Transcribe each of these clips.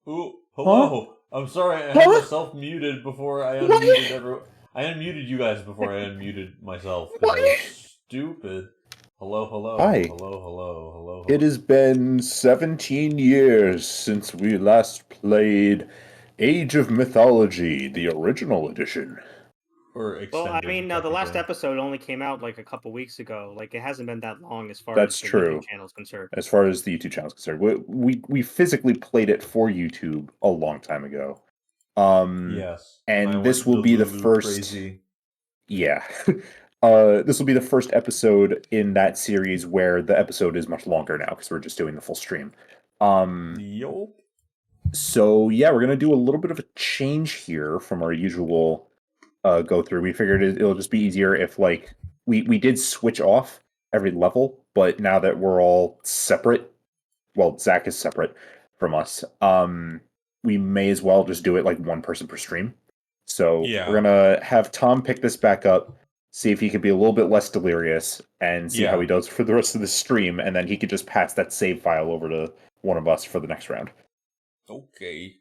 Ooh, Huh? hello. I'm sorry, I had Huh? myself muted before I unmuted everyone. I unmuted you guys before I unmuted myself because I was stupid. Hello, hello, Hi. hello, hello, hello. It has been 17 years since we last played Age of Mythology, the original edition. Or Well, extended. I mean, the last technically. episode only came out like a couple weeks ago. Like, it hasn't been that long as far That's as the true. YouTube channel is concerned. As far as the YouTube channel is concerned, we physically played it for YouTube a long time ago. Yes. And this will be the first. Crazy. Yeah. This will be the first episode in that series where the episode is much longer now because we're just doing the full stream. Yup. So yeah, we're gonna do a little bit of a change here from our usual go through. We figured it'll just be easier if like we did switch off every level, but now that we're all separate, well, Zach is separate from us. We may as well just do it like one person per stream. So Yeah. we're gonna have Tom pick this back up, see if he can be a little bit less delirious, and see how he does for the rest of the stream, and then he could just pass that save file over to one of us for the next round. Okay.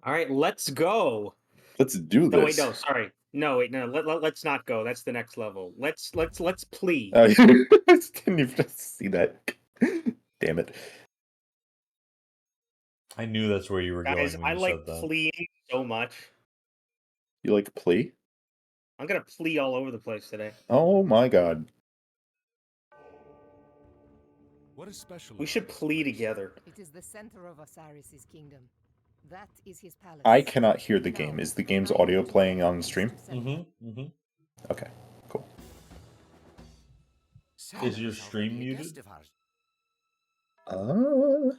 All right, let's go. Let's do this. No, wait, no, sorry. No, wait, no. Let's not go. That's the next level. Let's plea. Didn't even see that. Damn it. I knew that's where you were Guys, going when I you like said that. pleading so much. You like plea? I'm gonna plea all over the place today. Oh my god. What is special? We should plea together. It is the center of Osiris's kingdom. That is his palace. I cannot hear the game. Is the game's audio playing on the stream? Okay, cool. Is your stream muted? No.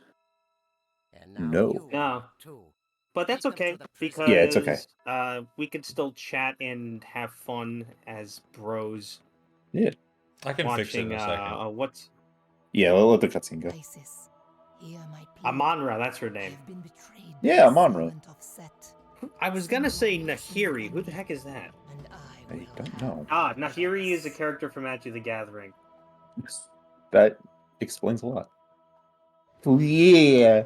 No. But that's okay because Yeah, it's okay. We can still chat and have fun as bros. Yeah. I can fix it in a watching second. what's Yeah, we'll let the cutscene go. Amonra, that's her name. Yeah, Amonra. I was gonna say Nahiri. Who the heck is that? I don't know. Ah, Nahiri is a character from Magic the Gathering. That explains a lot. Yeah.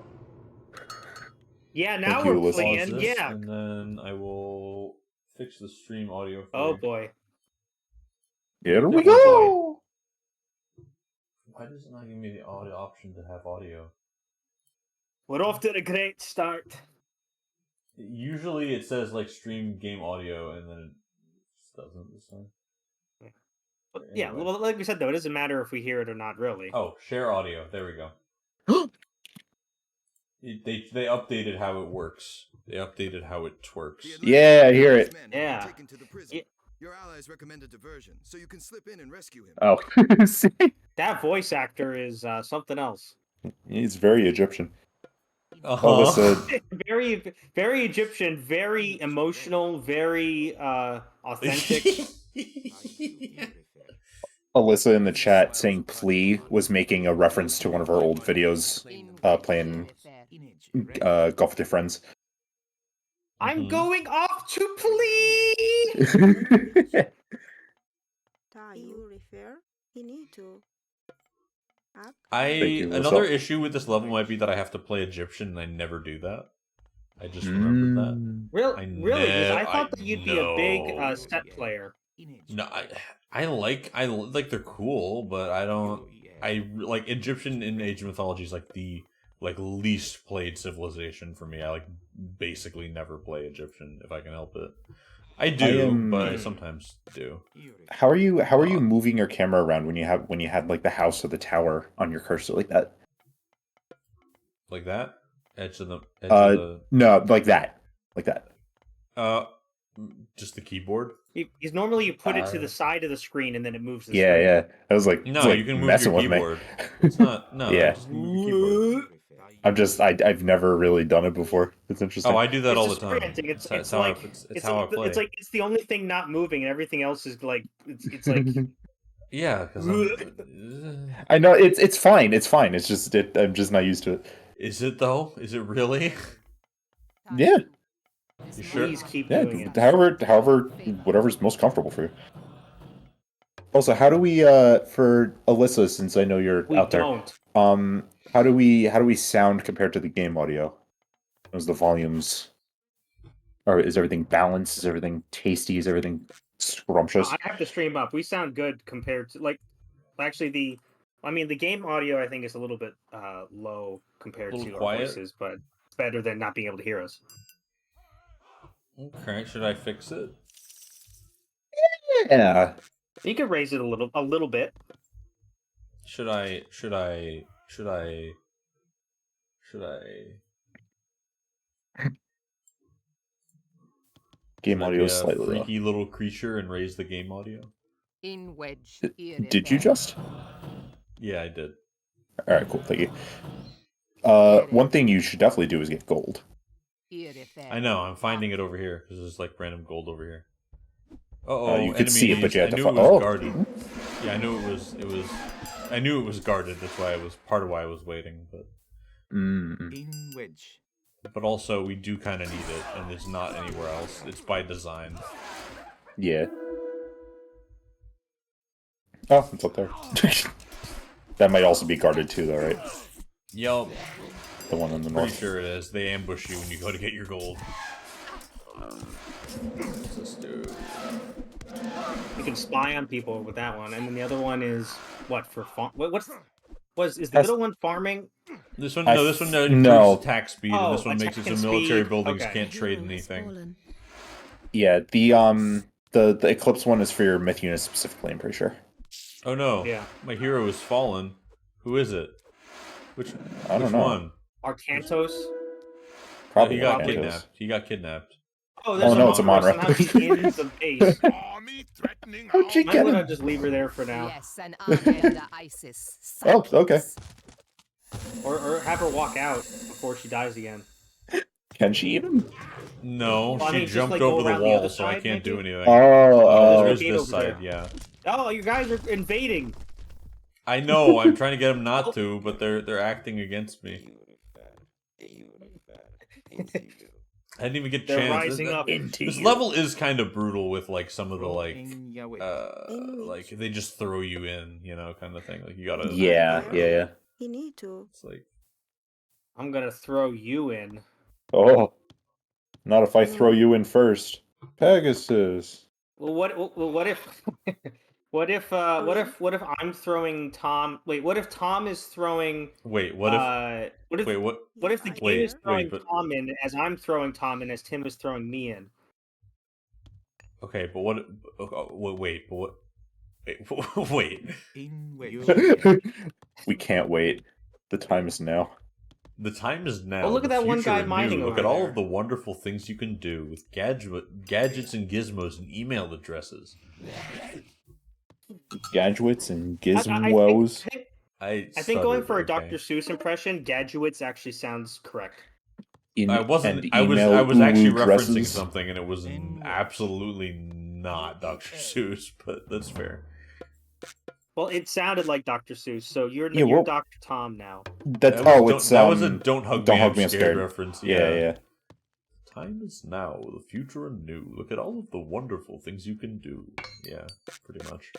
Yeah, now Thank you, we're Alyssa. playing. Pause this, Yeah. and then I will fix the stream audio for Oh you. boy. Here we Oh, go. Why does it not give me the audio option to have audio? We're off to a great start. Usually it says like stream game audio, and then it just doesn't this time. But, yeah, well, like we said though, it doesn't matter if we hear it or not, really. Oh, share audio. There we go. They updated how it works. They updated how it twerks. Yeah, I hear it. Yeah. Your allies recommended diversion, so you can slip in and rescue him. Oh, see? That voice actor is something else. He's very Egyptian. Uh-huh. Very, very Egyptian, very emotional, very authentic. Alyssa in the chat saying plea was making a reference to one of our old videos playing golf with your friends. I'm going off to plea! You refer? You need to. Another issue with this level might be that I have to play Egyptian, and I never do that. I just remembered that. Really? Because I thought that you'd be a big set player. No, I like they're cool, but I like Egyptian in Age of Mythology is like the least played civilization for me. I basically never play Egyptian if I can help it. I do, but I sometimes do. How are you moving your camera around when you had like the house or the tower on your cursor like that? Like that? Edge of the No, like that. Like that. Just the keyboard? Because normally you put it to the side of the screen and then it moves the screen. Yeah. I was like, no, you can move your keyboard. It's not just move your keyboard. I've never really done it before. It's interesting. Oh, I do that all the time. It's how I play. It's like it's the only thing not moving, and everything else is like it's like. Yeah, because I know it's fine. It's fine. It's just I'm just not used to it. Is it though? Is it really? Yeah. You sure? Please keep doing it. However, whatever's most comfortable for you. Also, how do we for Alyssa, since I know you're out there? Don't. How do we sound compared to the game audio? As the volumes, or is everything balanced? Is everything tasty? Is everything scrumptious? I have to stream up. We sound good compared to actually the game audio I think is a little bit low compared to our voices, but it's better than not being able to hear us. Okay, should I fix it? Yeah. You could raise it a little bit. Should I? Game Should I audio be is a slightly low. freaky little creature and raise the game audio? In wedge. Did you just? Yeah, I did. All right, cool. Thank you. One thing you should definitely do is get gold. I know. I'm finding it over here because there's like random gold over here. Oh, you could see it, but you had to. I knew it was guarded. Yeah, I knew it was. I knew it was guarded. That's why it was part of why I was waiting. But. In wedge. But also, we do kind of need it, and it's not anywhere else. It's by design. Yeah. Oh, it's up there. That might also be guarded too, though, right? Yup. The one in the north. Pretty sure it is. They ambush you when you go to get your gold. What's this do? You can spy on people with that one, and then the other one is what for farm? Is the middle one farming? This one, no. This one no. attack speed, and this one makes it so military buildings can't trade anything. Yeah, the Eclipse one is for your myth unit specifically, I'm pretty sure. Oh no! Yeah, my hero is fallen. Who is it? Which I don't know. One? Arcantos. Probably he got Arcantos. kidnapped. He got kidnapped. Oh, no, it's a Monra. In the base. How'd you Might get want to him? just leave her there for now. Yes, an army under ISIS. Oh, okay. Or have her walk out before she dies again. Can she even? No, Well, I she mean, just, jumped like, go over the around the wall, other so I side, can't do maybe? anything. Oh, there's gate this over side, there. yeah. Oh, you guys are invading. I know. I'm trying to get them not to, but they're acting against me. I didn't even get a They're chance. rising up. This level is kind of brutal with like some of the like they just throw you in, you know, kind of thing. Like you gotta. Yeah. You need to. It's like I'm gonna throw you in. Oh, not if I throw you in first. Pegasus. Well, what if, what if I'm throwing Tom? Wait, what if Tom is throwing? Wait, what if? Wait, what? What if the game is throwing Tom in as I'm throwing Tom in as Tim is throwing me in? Okay, but what? Wait, but what? Wait. We can't wait. The time is now. The time is now. Oh, look at that one guy future mining new. Look over at all there. of the wonderful things you can do with gadgets and gizmos and email addresses. Gadgets and gizmos. I think going for a Dr. Seuss impression, gadgets actually sounds correct. I was actually referencing something, and it was absolutely not Dr. Seuss, but that's fair. Well, it sounded like Dr. Seuss, so you're Dr. Tom now. That was a Don't Hug Me, I'm Scared reference. Yeah. Time is now, the future anew. Look at all of the wonderful things you can do. Yeah, pretty much.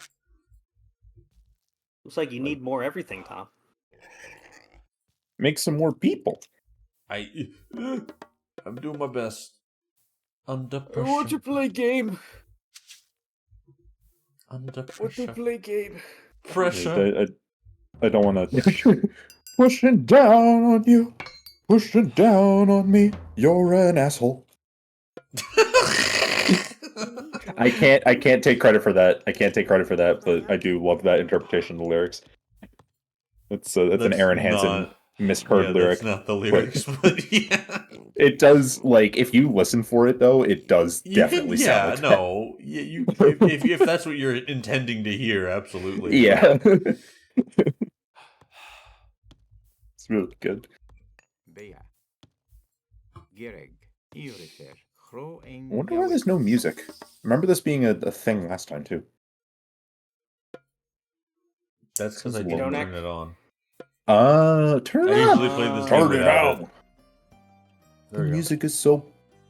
Looks like you need more everything, Tom. Make some more people. I'm doing my best. Under pressure. I want to play game. Under pressure. Want to play game. Pressure. I don't want to. Pushing down on you. Pushing down on me. You're an asshole. I can't take credit for that. But I do love that interpretation of the lyrics. That's an Aaron Hansen misheard lyric. That's not the lyrics, but yeah. It does, like, if you listen for it though, it does definitely sound like that. If that's what you're intending to hear, absolutely. Yeah. It's really good. I wonder why there's no music. Remember this being a thing last time too. That's because I didn't turn it on. Turn it I on. usually play this Turn game it without on. The music is so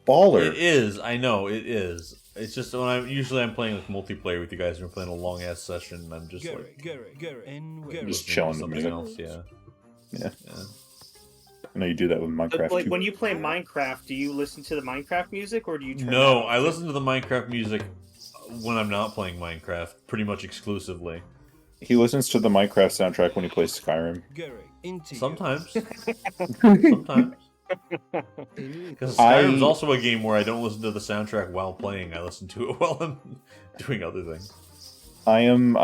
baller. It is. I know it is. It's just when I'm playing like multiplayer with you guys and we're playing a long ass session. I'm just just chilling with something music. else. Yeah. I know you do that with Minecraft Like too. when you play Minecraft, do you listen to the Minecraft music or do you turn No, that off I too? listen to the Minecraft music when I'm not playing Minecraft, pretty much exclusively. He listens to the Minecraft soundtrack when he plays Skyrim. Sometimes. Sometimes. Because Skyrim's also a game where I don't listen to the soundtrack while playing. I listen to it while I'm doing other things. I am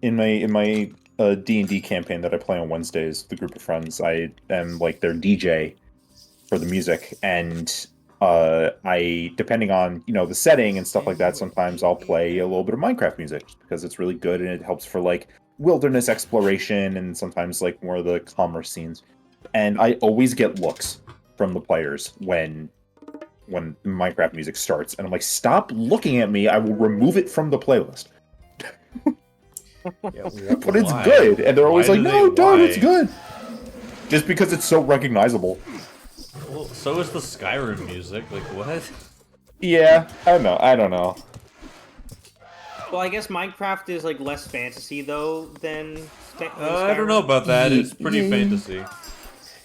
in my D&D campaign that I play on Wednesdays with a group of friends. I am like their DJ for the music, and I, depending on the setting and stuff like that, sometimes I'll play a little bit of Minecraft music just because it's really good and it helps for like wilderness exploration and sometimes like more of the calmer scenes. And I always get looks from the players when Minecraft music starts, and I'm like, stop looking at me, I will remove it from the playlist. But it's good, and they're always like, no, don't, it's good. Just because it's so recognizable. Well, so is the Skyrim music, like what? Yeah, I don't know. Well, I guess Minecraft is like less fantasy though than I don't know about that. It's pretty fantasy.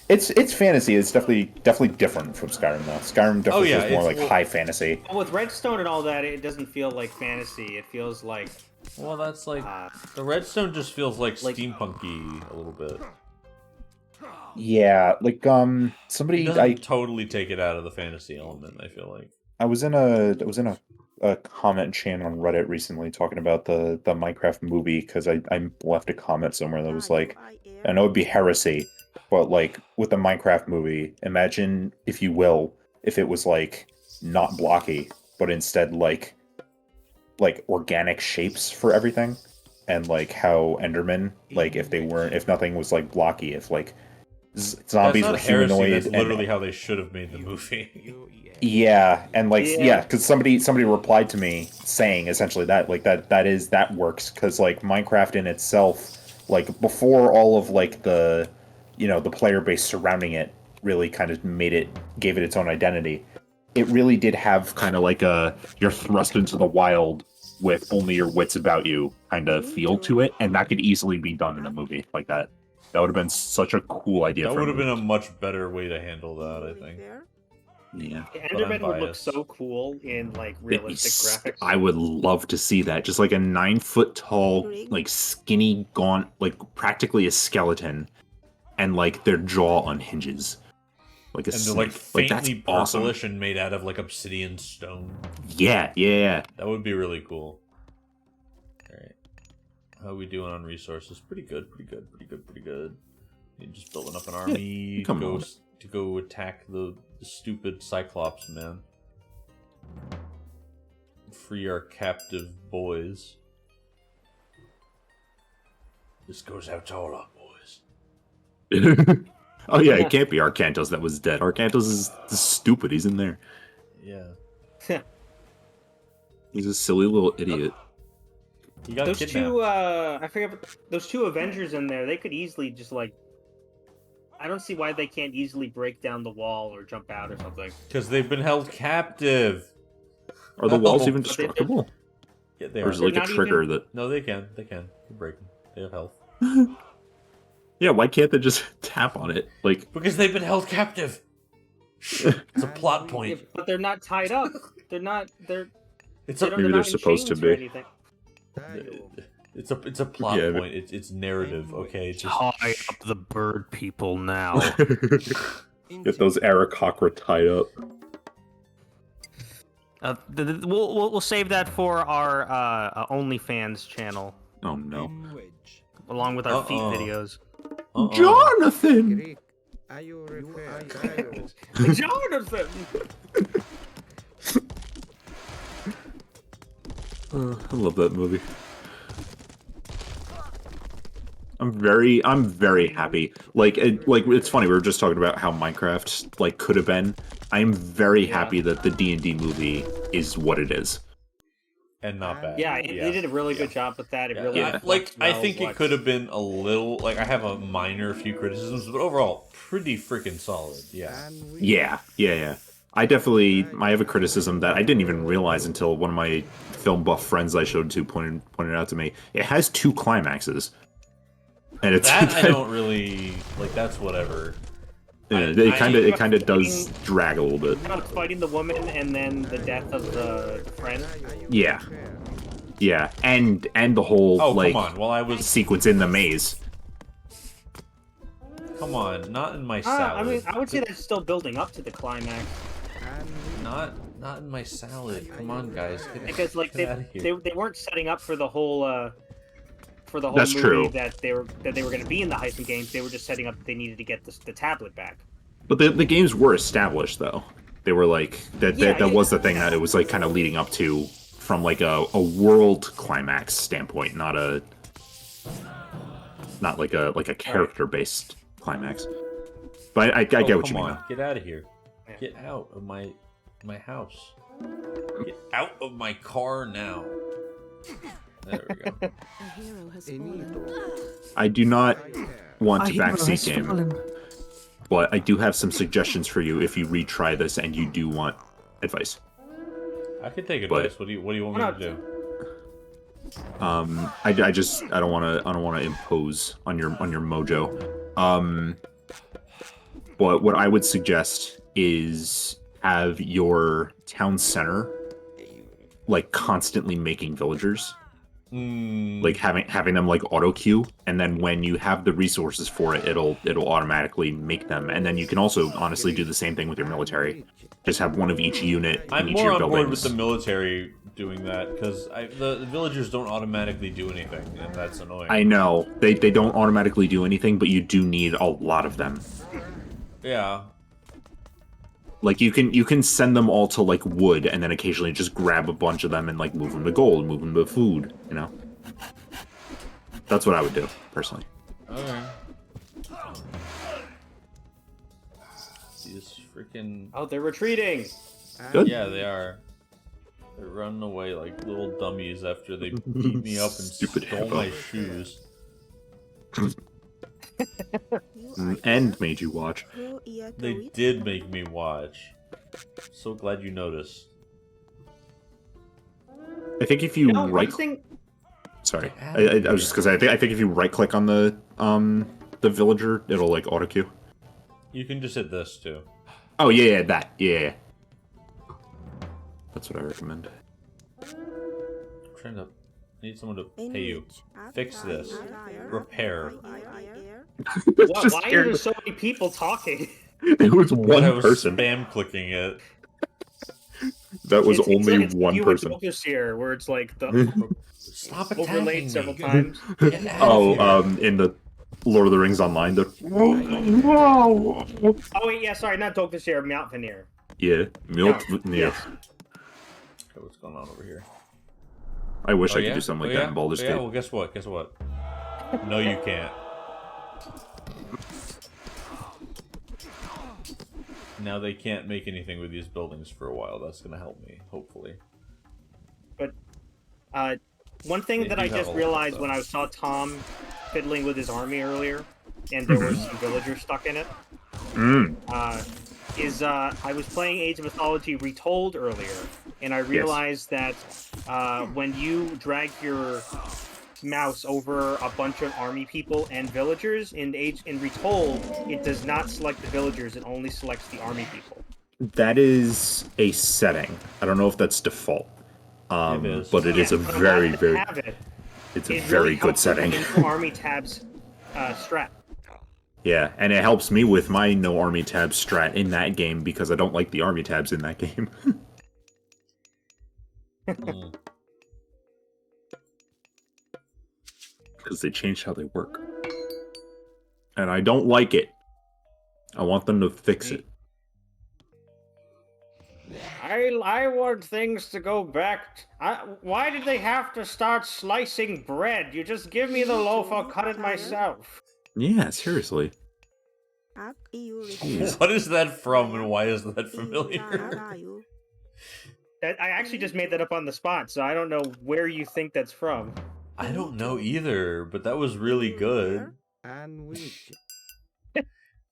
It's fantasy. It's definitely different from Skyrim though. Skyrim definitely feels more like high fantasy. Well, with Redstone and all that, it doesn't feel like fantasy. It feels like well, that's like the Redstone just feels like steampunky a little bit. Yeah, like somebody totally take it out of the fantasy element. I feel like I was in a comment chain on Reddit recently talking about the Minecraft movie because I left a comment somewhere that was like, I know it'd be heresy, but like with the Minecraft movie, imagine if you will, if it was like not blocky, but instead like organic shapes for everything, and like how Enderman, like if nothing was like blocky, if like zombies were humanoid. That's literally how they should have made the movie. Yeah, and like because somebody replied to me saying essentially that like that works because like Minecraft in itself, like before all of like the the player base surrounding it really kind of gave it its own identity. It really did have kind of like you're thrust into the wild with only your wits about you kind of feel to it, and that could easily be done in a movie like that. That would have been such a cool idea. That would have been a much better way to handle that, I think. Yeah, Enderman would look so cool in like realistic graphics. I would love to see that. Just like a 9-foot tall, like skinny, gaunt, like practically a skeleton, and like their jaw on hinges, like a snake. They're like faintly awesome. purplish and made out of like obsidian stone. Yeah. That would be really cool. All right, how are we doing on resources? Pretty good. You're just building up an army to go attack the stupid Cyclops, man. Free our captive boys. This goes out to all our boys. Oh yeah, it can't be Arcantos that was dead. Arcantos is stupid. He's in there. Yeah. He's a silly little idiot. He got those kidnapped. two, I forget, those two Avengers in there, they could easily just like, I don't see why they can't easily break down the wall or jump out or something. Because they've been held captive. Are the walls even destructible? Yeah, they or is it like a trigger that... No, they can. They can break them. They have health. Yeah, why can't they just tap on it? Like because they've been held captive. It's a plot point. Yeah, but they're not tied up. They're not. Maybe they're supposed to be. It's a plot point. It's narrative. Okay, just tie up the bird people now. Get those Aarakocra tied up. We'll save that for our OnlyFans channel. Oh no! Along with our feet videos. Jonathan! Jonathan! I love that movie. I'm very happy. Like it's funny. We were just talking about how Minecraft like could have been. I am very happy that the D&D movie is what it is. And not bad. Yeah, they did a really good job with that. It really I think it could have been a little like I have a minor few criticisms, but overall pretty freaking solid. Yeah. I have a criticism that I didn't even realize until one of my film buff friends I showed to pointed out to me. It has 2 climaxes. And it's I don't really like. That's whatever. it kind of does drag a little bit. Fighting the woman and then the death of the friend. Yeah, and the whole like come on. While I was sequence in the maze. Come on, not in my salad. I mean, I would say that's still building up to the climax. Not in my salad. Come on, guys. Because like they weren't setting up for the whole That's movie true. that they were going to be in the heist games. They were just setting up that they needed to get the tablet back. But the games were established though. They were like that was the thing that it was like kind of leading up to from like a world climax standpoint, not like a character based climax. But I get what you mean. Get out of here. Get out of my house. Get out of my car now. There we go. A hero has fallen. I do not want to backseat game, but I do have some suggestions for you if you retry this and you do want advice. I could take advice. What do you want me to do? I don't want to impose on your mojo. But what I would suggest is have your town center like constantly making villagers. Like having them like auto queue, and then when you have the resources for it, it'll automatically make them. And then you can also honestly do the same thing with your military. Just have one of each unit in each of your buildings. I'm more on board with the military doing that because the villagers don't automatically do anything, and that's annoying. I know they don't automatically do anything, but you do need a lot of them. Yeah. Like you can send them all to like wood, and then occasionally just grab a bunch of them and like move them to gold, move them to food. You know, that's what I would do personally. Okay. These freaking. Oh, they're retreating. Good. Yeah, they are. They're running away like little dummies after they beat me up and stole my shoes. And made you watch. They did make me watch. So glad you noticed. I think if you Sorry, I was just gonna say I think if you right click on the villager, it'll like auto queue. You can just hit this too. Oh yeah, that yeah. That's what I recommend. I'm trying to need someone to pay you. Fix this. Repair. Why are there so many people talking? It was one person. Spam clicking it. That was only one person. Focus here, where it's like the stop overlaid several times. In the Lord of the Rings Online. Oh wait, yeah, sorry, not Focus here, Mount Veneer. Yeah, Mount Veneer. Okay, what's going on over here? I wish I could do something like that in Baldur's Gate. Yeah, well, guess what? Guess what? No, you can't. Now they can't make anything with these buildings for a while. That's going to help me, hopefully. But one thing that I just realized when I saw Tom fiddling with his army earlier, and there were some villagers stuck in it, is I was playing Age of Mythology Retold earlier, and I realized that when you drag your mouse over a bunch of army people and villagers in Retold, it does not select the villagers, it only selects the army people. That is a setting. I don't know if that's default. It is. But it is a very it's a very good setting. Army tabs strat. Yeah, and it helps me with my no army tab strat in that game because I don't like the army tabs in that game. Because they changed how they work. And I don't like it. I want them to fix it. I want things to go back. Why did they have to start slicing bread? You just give me the loaf, I'll cut it myself. Yeah, seriously. What is that from and why is that familiar? I actually just made that up on the spot, so I don't know where you think that's from. I don't know either, but that was really good.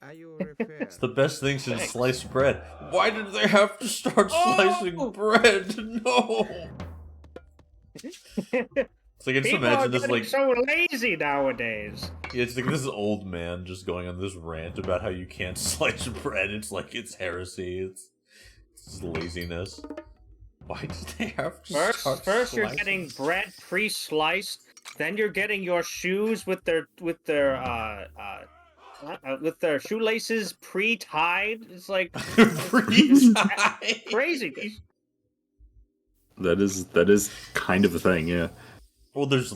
It's the best thing since sliced bread. Why did they have to start slicing bread? No! It's like, I just imagine this like... so lazy nowadays. It's like this old man just going on this rant about how you can't slice bread. It's like it's heresy. It's just laziness. Why did they have to start First you're slicing? getting bread pre-sliced, then you're getting your shoes with their shoelaces pre-tied. It's like Pre-tied. crazy. That is kind of a thing, yeah. Well, there's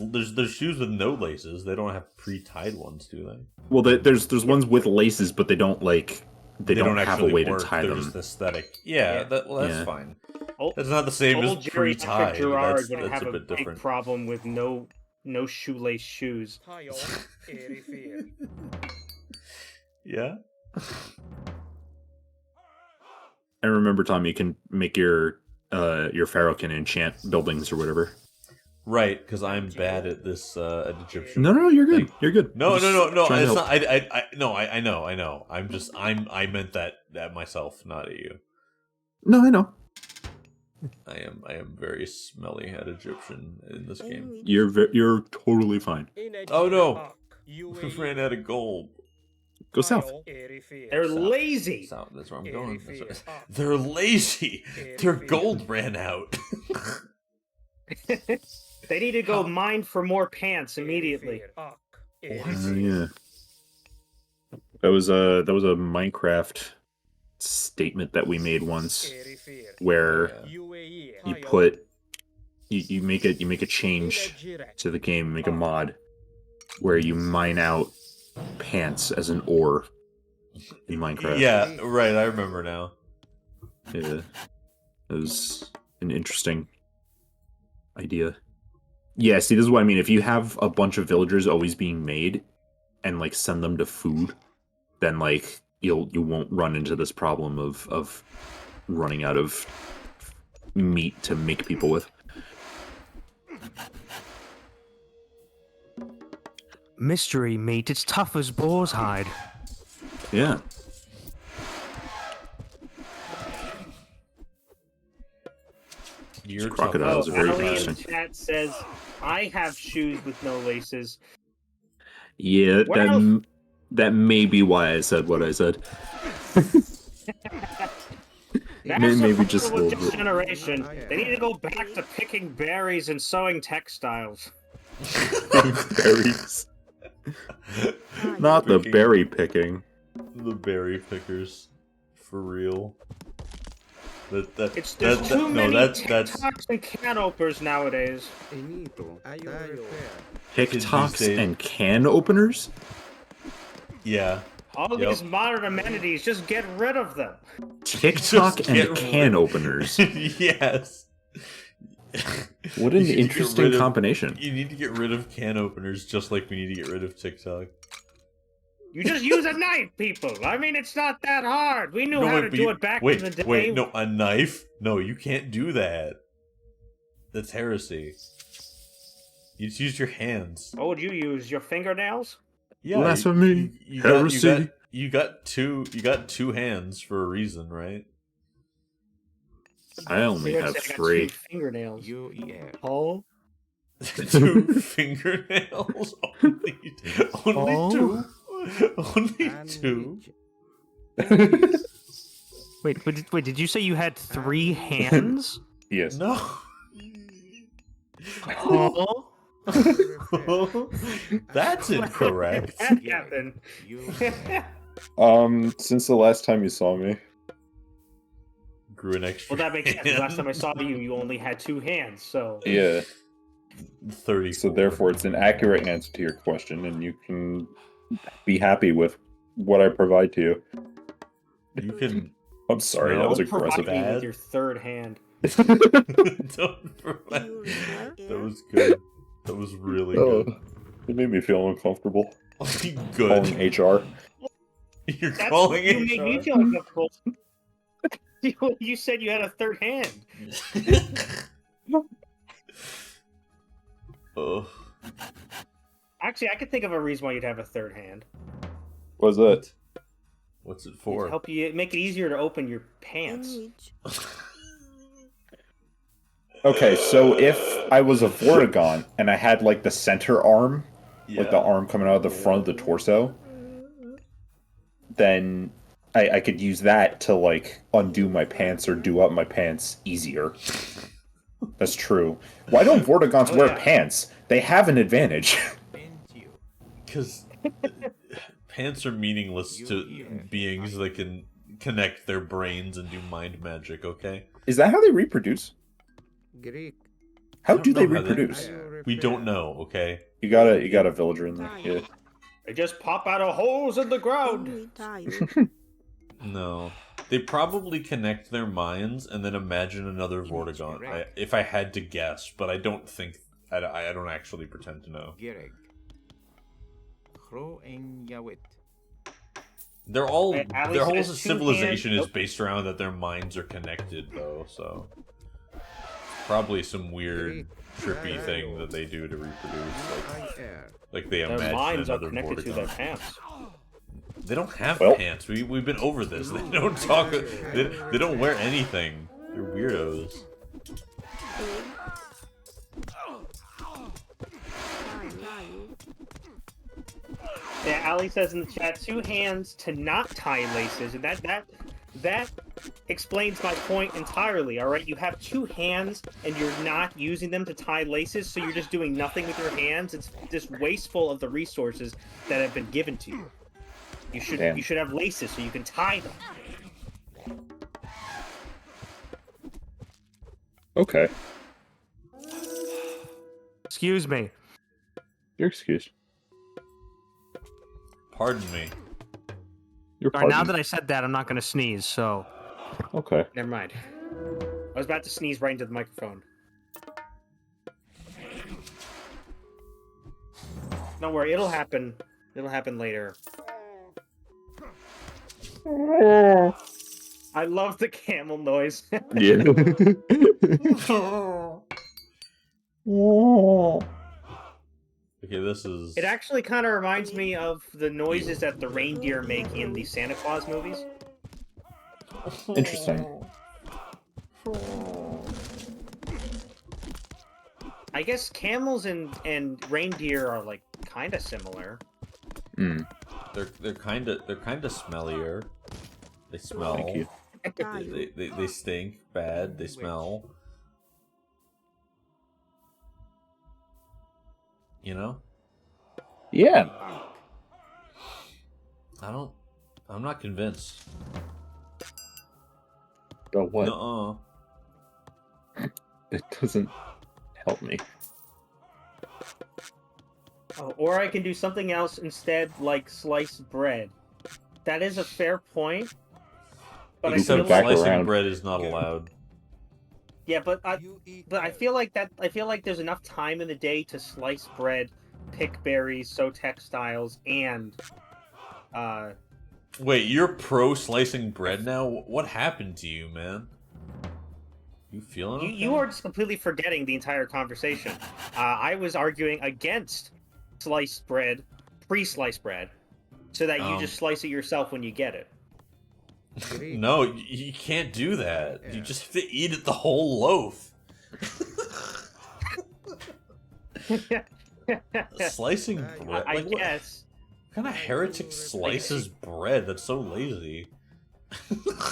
shoes with no laces. They don't have pre-tied ones, do they? Well, there's ones with laces, but they don't they don't have a actually way work. to tie They're them. just aesthetic. Yeah, that's Yeah. fine. Old, That's not the same as old Geriatric pre-tied. Gerard would That's have a a bit big different. problem with no shoelace shoes. Yeah. I remember, Tom, you can make your pharaoh can enchant buildings or whatever. Right, because I'm bad at this at Egyptian. No, you're good. You're good. No. I'm just trying to It's help. not. I know. I meant that myself, not at you. No, I know. I am very smelly at Egyptian in this game. You're totally fine. Oh no, we ran out of gold. Go south. They're lazy. South. That's where I'm going. They're lazy. Their gold ran out. They need to go mine for more pants immediately. Yeah. That was a Minecraft statement that we made once, where you put you make a change to the game, make a mod where you mine out pants as an ore in Minecraft. Yeah, right. I remember now. Yeah, it was an interesting idea. Yeah, see, this is what I mean. If you have a bunch of villagers always being made, and like send them to food, then like you won't run into this problem of running out of meat to make people with. Mystery meat. It's tough as boar's hide. Yeah. Your Crocodiles are very Ali in interesting. chat says, I have shoes with no laces. Yeah, Well- that may be why I said what I said. That's Maybe the just a problem with little this bit. generation. They need to go back to picking berries and sewing textiles. Berries. Not the berry picking. The berry pickers, for real. There's too many that's TikToks and can openers nowadays. TikToks say- and can openers? yeah. All Yep. these modern amenities, just get rid of them. TikTok Just and get can rid- openers. Yes. What an You need to get interesting rid of- combination. You need to get rid of can openers just like we need to get rid of TikTok. You just use a knife, people. I mean, it's not that hard. We knew how to but do you- it back wait, in the day. Wait, no, a knife? No, you can't do that. That's heresy. You just use your hands. What would you use? Your fingernails? Yeah, Blasphemy, heresy. You got two hands for a reason, right? I only You're have gonna say I got 3. 2 fingernails. Oh, Two fingernails. Only Oh. two. Only two. Wait, did you say you had 3 hands? Yes. No. Oh? That's incorrect. that happened. Since the last time you saw me. Grew an extra. Well, that makes sense. Last time I saw you, you only had 2 hands, so... Yeah. 30. So therefore, it's an accurate answer to your question, and you can be happy with what I provide to you. You can. I'm sorry, that was No, aggressive. Provide me Bad. with your 3rd hand. Don't provide. That was good. That was really good. It made me feel uncomfortable. Good. Calling HR. You're That's calling you it. made me feel uncomfortable. You said you had a 3rd hand. Ugh. Actually, I could think of a reason why you'd have a 3rd hand. What's that? What's it It'd for? help you make it easier to open your pants. Okay, so if I was a Vortigaunt and I had like the center arm like the arm coming out of the front of the torso, then I could use that to like undo my pants or do up my pants easier. That's true. Why don't Vortigons wear pants? They have an advantage. Because pants are meaningless to beings that can connect their brains and do mind magic, okay? Is that how they reproduce? How do they reproduce? We don't know, okay? You got a villager in there. Yeah. They just pop out of holes in the ground. No. They probably connect their minds and then imagine another Vortigaunt. If I had to guess, but I don't think... I don't actually pretend to know. Their whole civilization is based around that their minds are connected, though, so... Probably some weird, trippy thing that they do to reproduce. Like they imagine their minds are another connected Vortigaunt. to their pants. They don't have pants. We've been over this. They don't talk. They don't wear anything. They're weirdos. Yeah, Ali says in the chat, 2 hands to not tie laces, and that explains my point entirely. All right, you have 2 hands and you're not using them to tie laces, so you're just doing nothing with your hands. It's just wasteful of the resources that have been given to you. You should have laces so you can tie them. Okay. Excuse me. You're excused. Pardon me. You're All right, now that I said that, I'm not going to sneeze, so... Okay. Never mind. I was about to sneeze right into the microphone. Don't worry, it'll happen. It'll happen later. I love the camel noise. Yeah. Okay, this is... It actually kind of reminds me of the noises that the reindeer make in the Santa Claus movies. Interesting. I guess camels and reindeer are like kind of similar. Mm. They're kind of smellier. They smell. Thank you. They stink bad. They smell. You know? Yeah. I'm not convinced. But what? Nuh-uh. It doesn't help me. Oh, or I can do something else instead, like sliced bread. That is a fair point. But I feel Except like slicing bread is not allowed. yeah, but I feel like there's enough time in the day to slice bread, pick berries, sew textiles, and Wait, you're pro slicing bread now? What happened to you, man? You feeling okay? You are just completely forgetting the entire conversation. I was arguing against sliced bread, pre-sliced bread, so that you just slice it yourself when you get it. No, you can't do that. You just have to eat it the whole loaf. Slicing bread? I Like, guess. What kind of heretic slices bread? That's so lazy.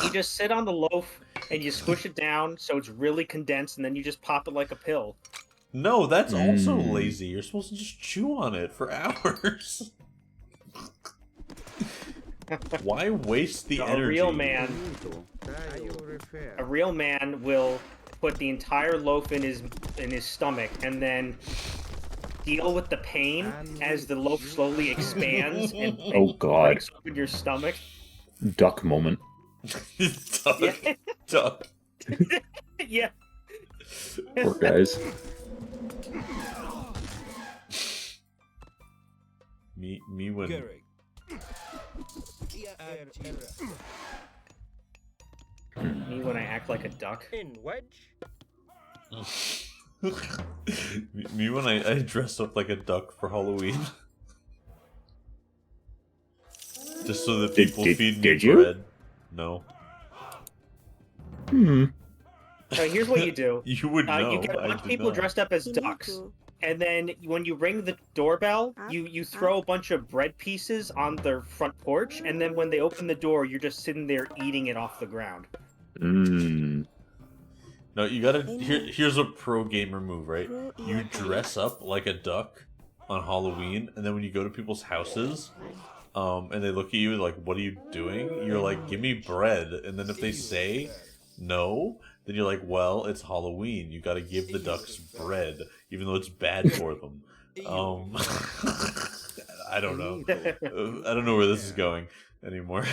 You just sit on the loaf and you squish it down so it's really condensed, and then you just pop it like a pill. No, that's also lazy. You're supposed to just chew on it for hours. Why waste the energy? A real man will put the entire loaf in his stomach and then deal with the pain as the loaf slowly expands and Oh god. breaks open your stomach. Duck moment. Duck. Yeah. Duck. Yeah. Poor guys. Me when Me when I act like a duck. me when I dress up like a duck for Halloween. Just so that people feed me bread. No. So here's what you do. You would know. You get a bunch of people dressed up as ducks, And then when you ring the doorbell, you throw a bunch of bread pieces on their front porch, and then when they open the door, you're just sitting there eating it off the ground. Mmm. No, you gotta. Here's a pro gamer move, right? You dress up like a duck on Halloween, and then when you go to people's houses, and they look at you like, "What are you doing?" You're like, "Give me bread," and then if they say no, then you're like, "Well, it's Halloween. You gotta give the ducks bread, even though it's bad for them." I don't know. I don't know where this is going anymore.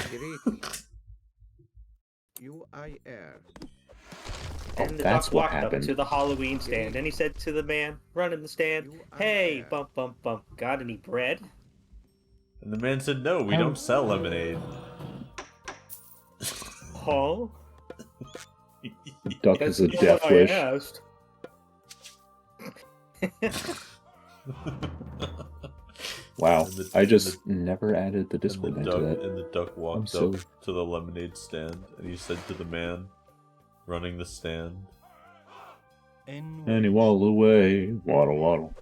And the that's duck what walked up happened. to the Halloween stand, and he said to the man running the stand, "Hey, bump, bump, bump, got any bread?" And the man said, "No, we don't sell lemonade." Huh? Duck is a That's death what I wish. asked. Wow, And the- I just never added the And Discord the into duck that. and the duck walked up silly. to the lemonade stand, and he said to the man running the stand, And he waddled away, waddle waddle.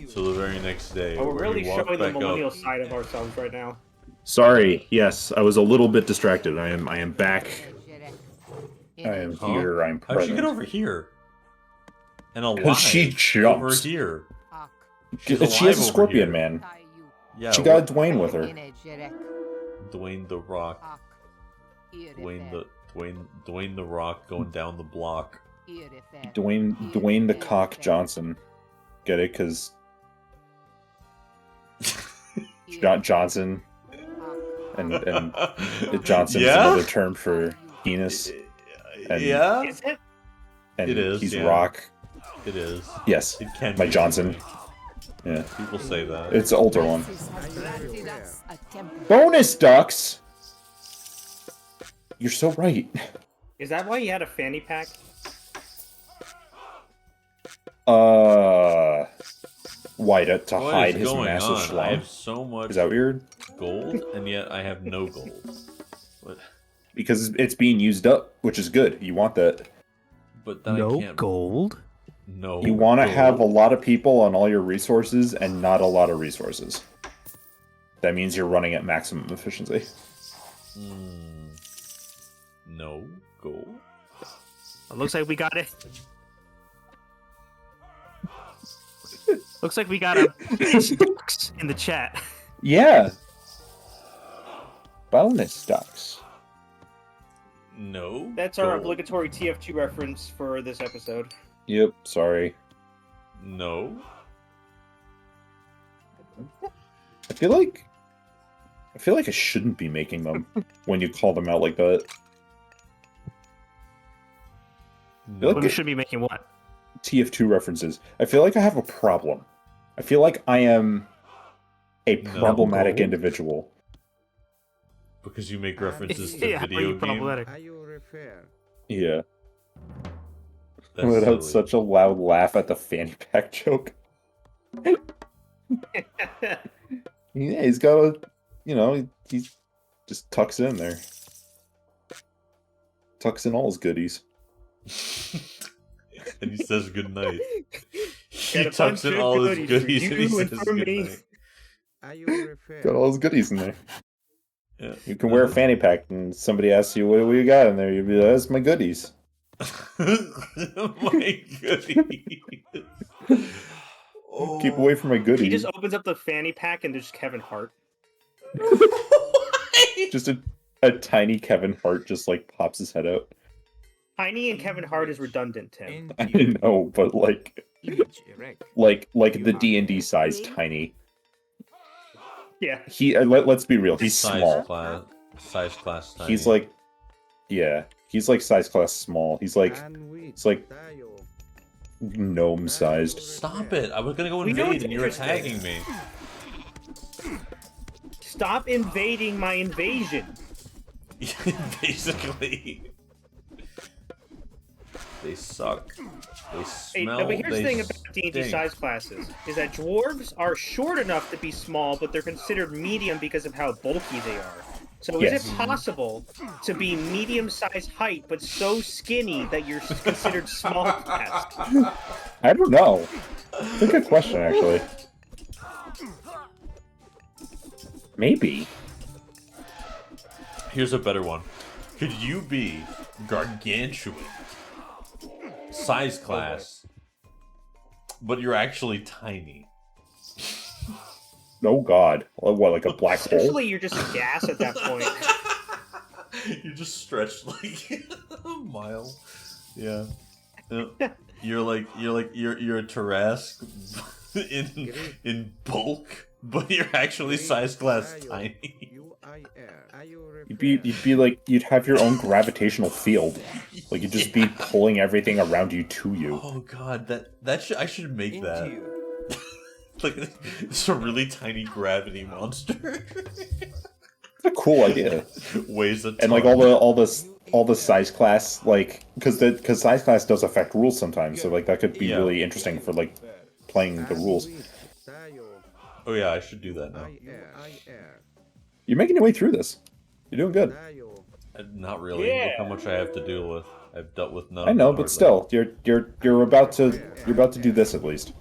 so the very next day, Oh, we're where really he walked showing the back millennial up, side of ourselves right now. Sorry, yes, I was a little bit distracted. I am back. I am Huh? here. I'm How'd she get present. over here? And alive 'Cause she over jumps. here. She She's has alive a over scorpion here. man. Yeah, She got Dwayne with her. Dwayne the Rock. Dwayne the Rock going down the block. Dwayne the Cock Johnson. Get it? Because Johnson and Johnson is Yeah? another term for penis. And, Yeah, Is it? and It is, he's yeah. Rock. it is. Yes, It can my be Johnson. something. Yeah, People say that. it's an older one. Bonus ducks. You're so right. Is that why he had a fanny pack? Why to What hide is his going massive on? I schlong? have so much Is that weird? gold, and yet I have no gold. What? Because it's being used up, which is good. You want that. But then I No can't. gold? No. You want to gold. have a lot of people on all your resources and not a lot of resources. That means you're running at maximum efficiency. No gold. It looks like we got it. Looks like we got a ducks in the chat. Yeah. Bonus ducks. No. That's our gold. obligatory TF2 reference for this episode. Yep, sorry. No. I feel like I shouldn't be making them when you call them out like that. No. Look We at- should be making what? TF2 references. I feel like I have a problem. I feel like I am a No problematic gold? individual. Because you make references to Yeah, how are video you games. problematic? Yeah. That's Let out silly. such a loud laugh at the fanny pack joke. Yeah, he's got a, he just tucks in there. Tucks in all his goodies. And he says goodnight. He Got a tucks bunch in of all his goodies for goodies and he you and says for me. goodnight. Got all his goodies in there. Yeah. You can wear a fanny pack and somebody asks you, what do you got in there? You'll be like, that's my goodies. My goodies. Keep away from my He goodies. just opens up the fanny pack and there's Kevin Hart. Just a tiny Kevin Hart just like pops his head out. Tiny and Kevin Hart is redundant, Tim. I know, but like the D&D size tiny. Yeah. Let's be real, he's size small. Size class tiny. He's like, yeah, he's like size class small. It's like gnome sized. Stop it! I was gonna go We know invade it's and you're interesting. attacking me. Stop invading my invasion. Basically. They suck. They Hey, smell. no, but here's the they thing about D&D stink. size classes, is that dwarves are short enough to be small, but they're considered medium because of how bulky they are. So is Yes. it possible to be medium-sized height, but so skinny that you're considered small class? I don't know. It's a good question, actually. Maybe. Here's a better one. Could you be gargantuan, size class, but you're actually tiny? Oh God! What, like a black hole? Essentially, you're just a gas at that point. You just stretched like a mile. Yeah. You're a Tarrasque in bulk, but you're actually size class tiny. You'd have your own gravitational field. Like, you'd just be pulling everything around you to you. Oh God, I should make that. Like, it's a really tiny gravity monster. It's a cool idea. Weighs a ton. And like all the size class, like, because size class does affect rules sometimes, so like that could be really interesting for like playing the rules. Oh yeah, I should do that now. You're making your way through this. You're doing good. Not really. Yeah. Look how much I have to deal with. I've dealt with none. I know, but still, you're about to do this at least.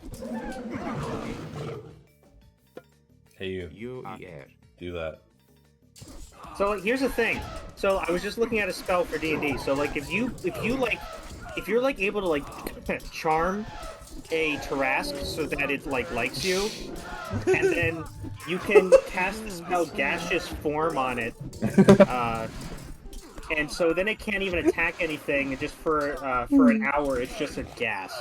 Hey you. Do that. So like, here's the thing. So I was just looking at a spell for D&D. So like, if you're like able to like charm a Tarrasque so that it like likes you, and then you can cast the spell Gaseous Form on it, and so then it can't even attack anything. And just for an hour, it's just a gas.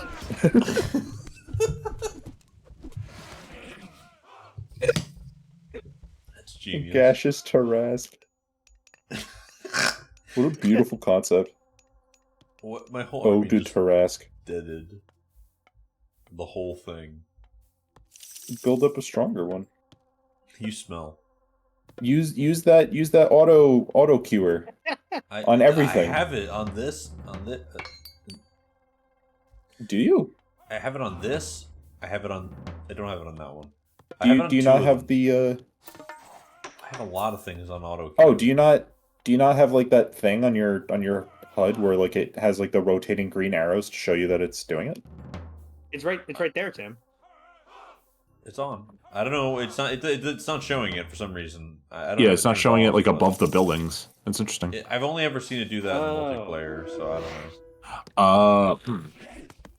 That's genius. Gaseous Tarrasque. What a beautiful concept. What my whole Oh, army dude, just Tarrasque. deaded. The whole thing. Build up a stronger one. You smell. Use that auto cure on everything. I have it on this. Do you? I have it on this. I don't have it on that one. Do you not have the? I have a lot of things on auto. Oh, do you not have like that thing on your HUD where like it has like the rotating green arrows to show you that it's doing it? It's right there, Tim. It's on. I don't know. It's not showing it for some reason. I don't Yeah, know it's not if showing it like involved, above the buildings. That's interesting. I've only ever seen it do that in multiplayer, so I don't know.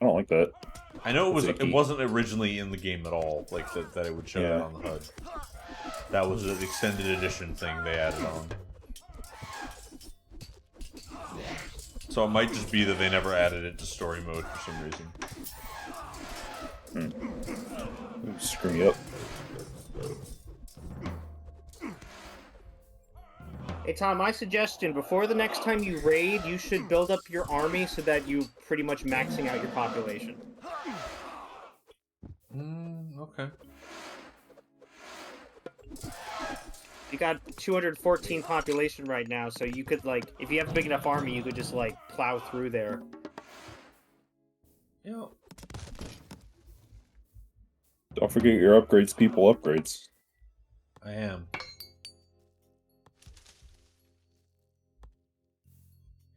I don't like that. I know It's it icky. wasn't originally in the game at all. Like that it would show that on the HUD. That was an extended edition thing they added on. So it might just be that they never added it to story mode for some reason. Screw me up. Hey Tom, my suggestion, before the next time you raid, you should build up your army so that you pretty much maxing out your population. Okay. You got 214 population right now, so you could like, if you have a big enough army, you could just like plow through there. Yeah. Don't forget your upgrades, people upgrades. I am.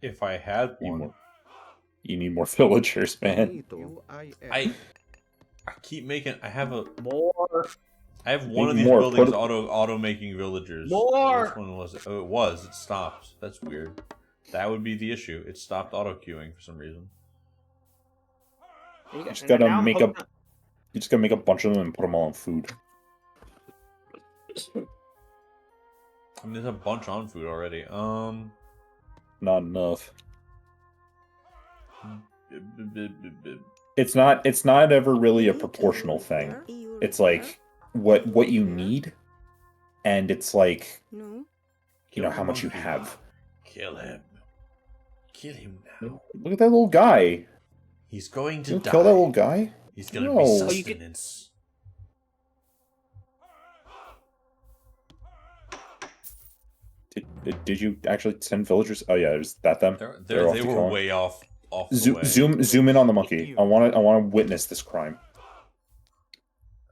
If I had one, You need more villagers, man. I keep making. I have More. I have one of these More. buildings auto making villagers. More. Which one was it? Oh, it was. It stopped. That's weird. That would be the issue. It stopped auto queuing for some reason. You just gotta make a. You just gotta make a bunch of them and put them all on food. I mean, there's a bunch on food already. Not enough. It's not ever really a proportional thing. It's like what you need, and it's like you know how much you have. Kill him. Kill him now. Look at that little guy. He's going to You die. kill that little guy. He's gonna No. be Oh, sustenance. Did you actually send villagers? Oh yeah, there's that them. They were way off the way. Zoom in on the monkey. I want to witness this crime.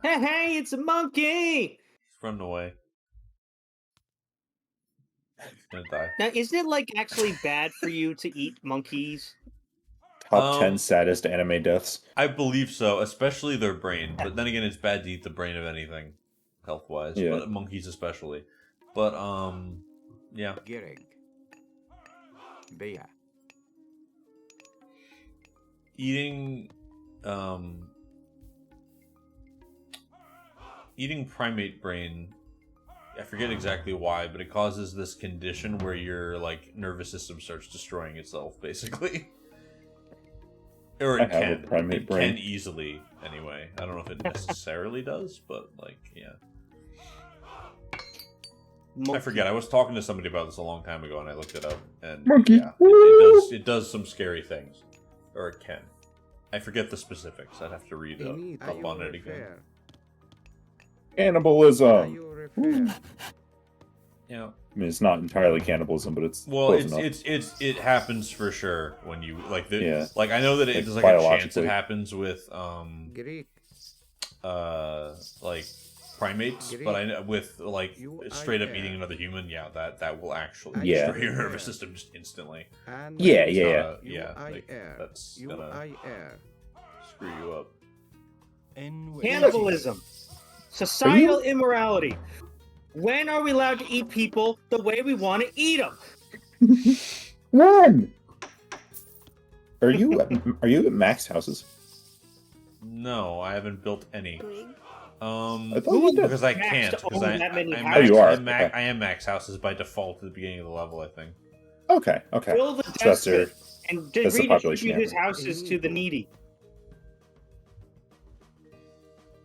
Hey, it's a monkey! He's running away. He's gonna die. Now, isn't it like actually bad for you to eat monkeys? Top 10 saddest anime deaths. I believe so, especially their brain. But then again, it's bad to eat the brain of anything, health-wise. Yeah. But monkeys especially. But, yeah. Eating primate brain, I forget exactly why, but it causes this condition where your like nervous system starts destroying itself, basically. Or it can. It can easily, anyway. I don't know if it necessarily does, but like, yeah. I forget. I was talking to somebody about this a long time ago, and I looked it up, and yeah, it does some scary things, or it can. I forget the specifics. I'd have to read up on it again. Cannibalism. Yeah. I mean, it's not entirely cannibalism, but it's it happens for sure when you like the yeah. like I know that it's like a chance it happens with like primates, but I know with like straight up eating another human, yeah, that will actually destroy your nervous system just instantly. Yeah. Like, that's gonna screw you up. Cannibalism, societal immorality. When are we allowed to eat people the way we want to eat them? When? Are you at max houses? No, I haven't built any. I thought you did. Because I can't. Because I am max houses by default at the beginning of the level, I think. Okay. Fill the despot and redistribute his houses to the needy.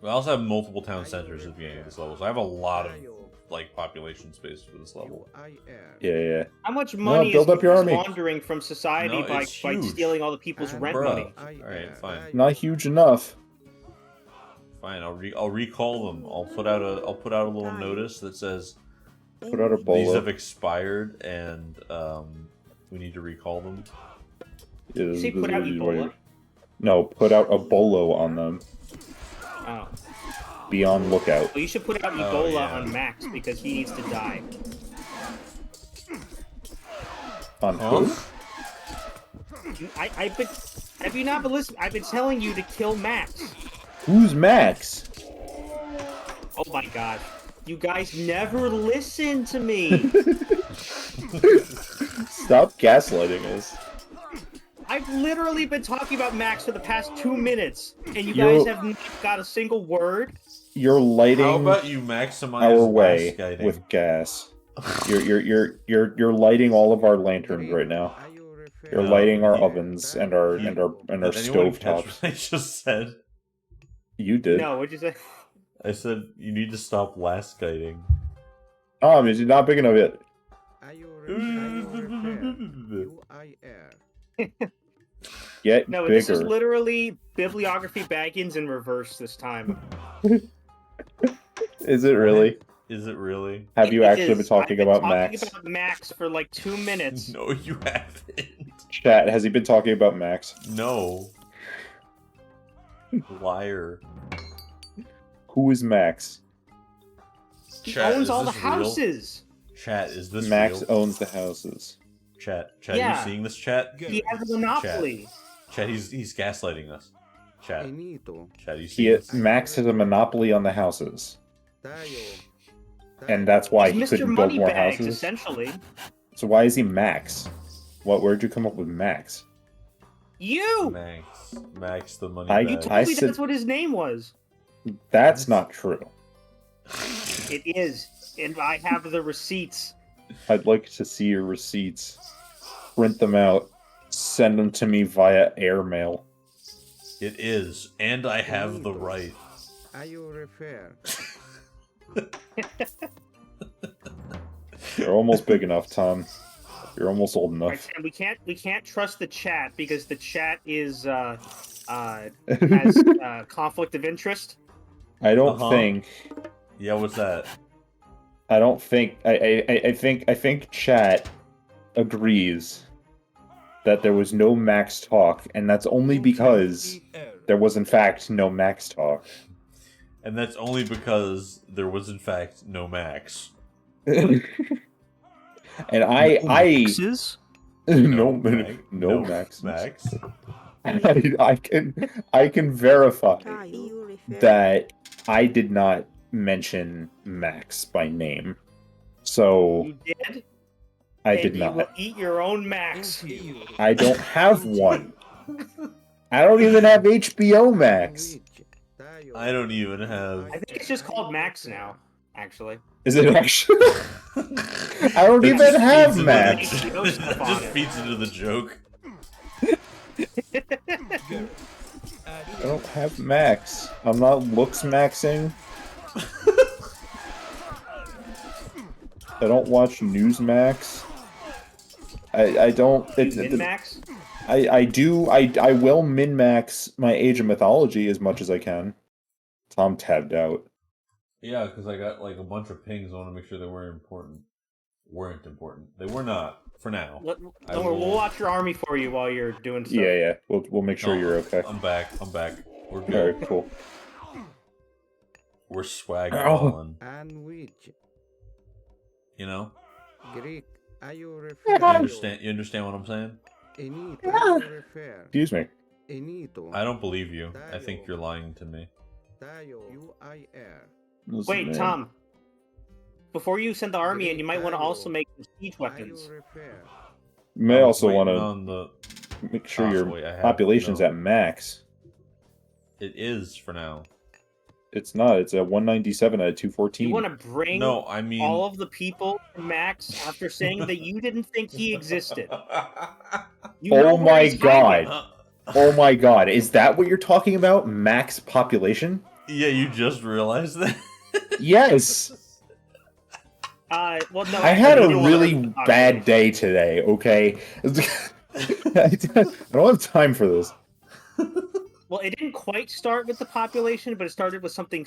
I also have multiple town centers at the beginning of this level, so I have a lot of like population space for this level. Yeah. How much money is laundering from society by stealing all the people's rent money? Alright, fine. Not huge enough. Fine, I'll recall them. I'll put out a little notice that says put out a bolo. These have expired and we need to recall them. You say put out Ebola? No, put out a bolo on them. Oh. Be on lookout. Well, you should put out Ebola on Max because he needs to die. On who? Have you not been listening? I've been telling you to kill Max. Who's Max? Oh my god. You guys never listen to me. Stop gaslighting us. I've literally been talking about Max for the past 2 minutes, and you guys have not got a single word. You're lighting How about you maximize our way with gas. You're lighting all of our lanterns right now. You're lighting our ovens and our stove tops. I just said. You did. No, what'd you say? I said you need to stop last guiding. Is it not big enough yet? Get no, bigger. This is literally Bibliography Baggins in reverse this time. Is it really? Is it really? Have you actually been talking about Max? I've been talking about Max for like 2 minutes. No, you haven't. Chat, has he been talking about Max? No. Liar. Who is Max? He owns all the houses. Chat, is this Max real? owns the houses. Chat, are you seeing this, chat? He has a monopoly. Chat, he's gaslighting us. Chat, you see Max has a monopoly on the houses. And that's why he couldn't build more houses? Essentially. So why is he Max? Where'd you come up with Max? You! Max the money You told me that's what his name was. That's not true. It is. And I have the receipts. I'd like to see your receipts. Print them out. Send them to me via airmail. It is, and I have the right. You're almost big enough, Tom. You're almost old enough. Right, Sam, we can't trust the chat because the chat is has conflict of interest. I don't think. Yeah, what's that? I don't think. I think chat agrees that there was no Max talk, and that's only because there was in fact no Max talk. And that's only because there was in fact no Max. And no Max. I can verify You refer. that I did not mention Max by name. So You did? I and did you will not. eat your own Max. I don't have one. I don't even have HBO Max. I don't even have. I think it's just called Max now, actually. Is it actually? I don't That even just have feeds into Max. the- HBO stuff That on just it. feeds into the joke. I don't have Max. I'm not looks maxing. I don't watch Newsmax. I don't. Min-Max? I do. I will min-max my Age of Mythology as much as I can. Tom tabbed out. Yeah, because I got like a bunch of pings. I want to make sure they weren't important. They were not for now. We'll watch your army for you while you're doing stuff. Yeah. We'll make sure you're okay. I'm back. We're All good. right, cool. We're swag Oh. balling. And which You know? Greek are you You referring? understand what I'm saying? Enito are you refer? Excuse me. Enito. I don't believe you. I think you're lying to me. Tayo UIR. Listen, Wait, man. Tom. Before you send the army in, you might want to also make some siege Are weapons. you refer? You may also want Waiting to on the. make sure Oh, your wait, I have- population's no. at max. It is for now. It's not. It's at 197 out of 214. You want to bring No, I mean. all of the people to Max after saying that you didn't think he existed. You know Oh where my he's hiding. god. Oh my god. Is that what you're talking about? Max population? Yeah, you just realized that. Yes. Well, no. I had actually, a you don't wanna really hurt the bad population. day today, okay? I don't have time for this. Well, it didn't quite start with the population, but it started with something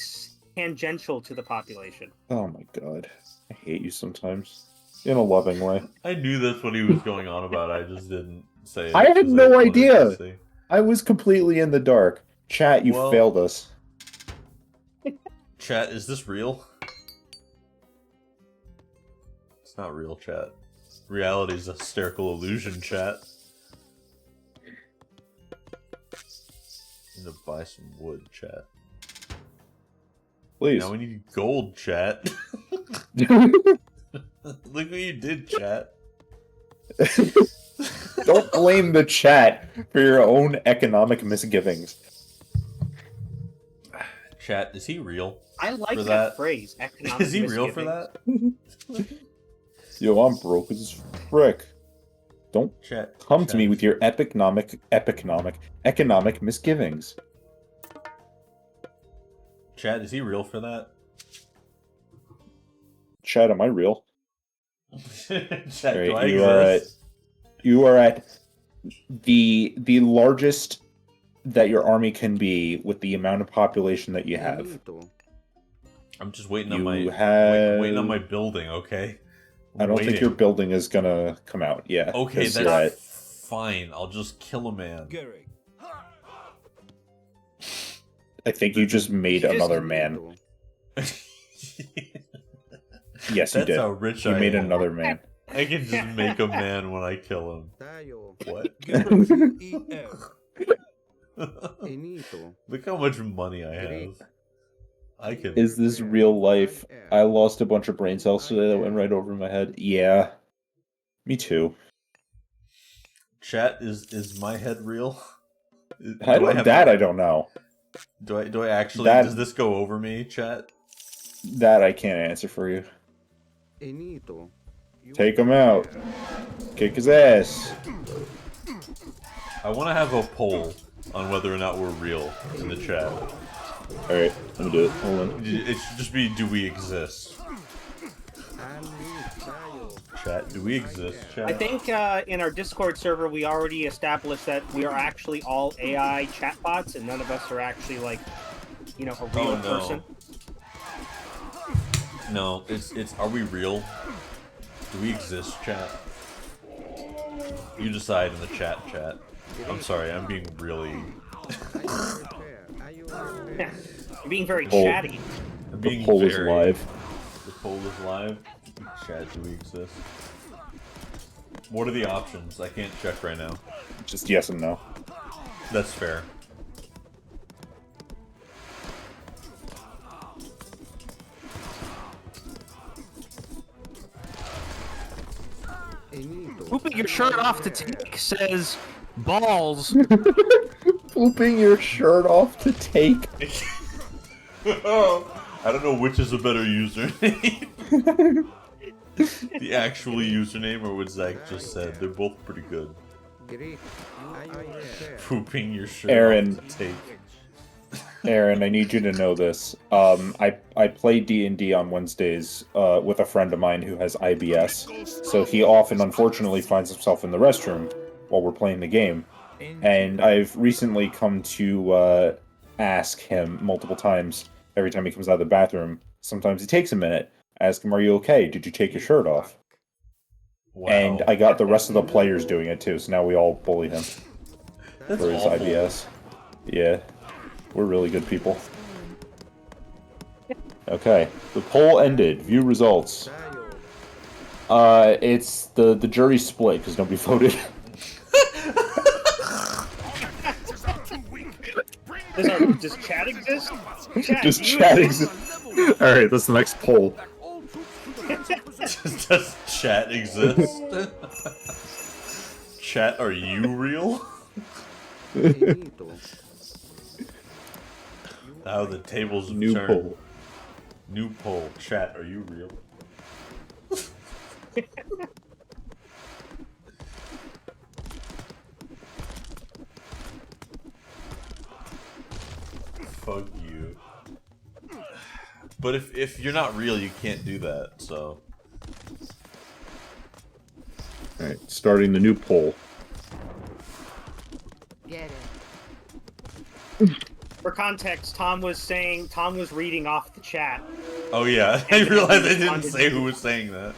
tangential to the population. Oh my god. I hate you sometimes. In a loving way. I knew that's what he was going on about. I just didn't say it. I had 'cause no wanted to idea. see. I was completely in the dark. Chat, you Well- failed us. Chat, is this real? It's not real, chat. Reality is a hysterical illusion, chat. Need to buy some wood, chat. Please. Now we need gold, chat. Look what you did, chat. Don't blame the chat for your own economic misgivings. Chat, is he real? I like For that, that- phrase. Economic Is he real for misgivings. that? Yo, I'm broke as frick. Don't Chat. come to chat, me with your economic misgivings. Chat, is he real for that? Chat, am I real? Chat, Alright, do I you exist? are at the largest that your army can be with the amount of population that you have. Enito. I'm just waiting on You my have- waiting on my building, okay? I don't think your building is gonna come out. Yeah. Okay, 'cause that's you're at- fine. I'll just kill a man. I think you just made Just another man. Yes, you That's did. how rich You I made am. another man. I can just make a man when I kill him. Tayo What? Enito. Look how much money I have. I can. Is this real life? I lost a bunch of brain cells today that went right over my head. Yeah. Me too. Chat, is my head real? I don't know. Do I actually? That- Does this go over me, chat? That I can't answer for you. Enito. Take him out. Kick his ass. I want to have a poll on whether or not we're real in the chat. Alright, let me do it. Hold on. It should just be, do we exist? And Tayo. Chat, do we exist, chat? I think in our Discord server, we already established that we are actually all AI chatbots, and none of us are actually, like, a real Oh, no. person. No, it's, are we real? Do we exist, chat? You decide in the chat. I'm sorry, I'm being really... Are you refer? You're being very Poll. chatty. I'm The being poll is very- live. The poll is live. Chat, do we exist? What are the options? I can't check right now. Just yes and no. That's fair. Pooping your shirt off to take says balls. Pooping your shirt off to take. I don't know which is a better username. The actual username or what Zach just said. They're both pretty good. Pooping your shirt Aaron. off to take. Aaron, I need you to know this. I play D&D on Wednesdays with a friend of mine who has IBS, so he often, unfortunately, finds himself in the restroom while we're playing the game. And I've recently come to ask him multiple times, every time he comes out of the bathroom, sometimes he takes a minute, ask him, are you okay? Did you take your shirt off? Wow. And I got the rest of the players doing it too, so now we all bully him That's for his awful. IBS. Yeah. We're really good people. Okay, the poll ended. View results. It's the jury split because nobody voted. Does chat exist? Does chat exist? All right, that's the next poll. Does chat exist? Chat, are you real? How the tables have New turned. poll. New poll. Chat, are you real? Fuck you. But if you're not real, you can't do that, so... Alright, starting the new poll. Get it. For context, Tom was reading off the chat. Oh yeah, I realized I didn't say who was saying that.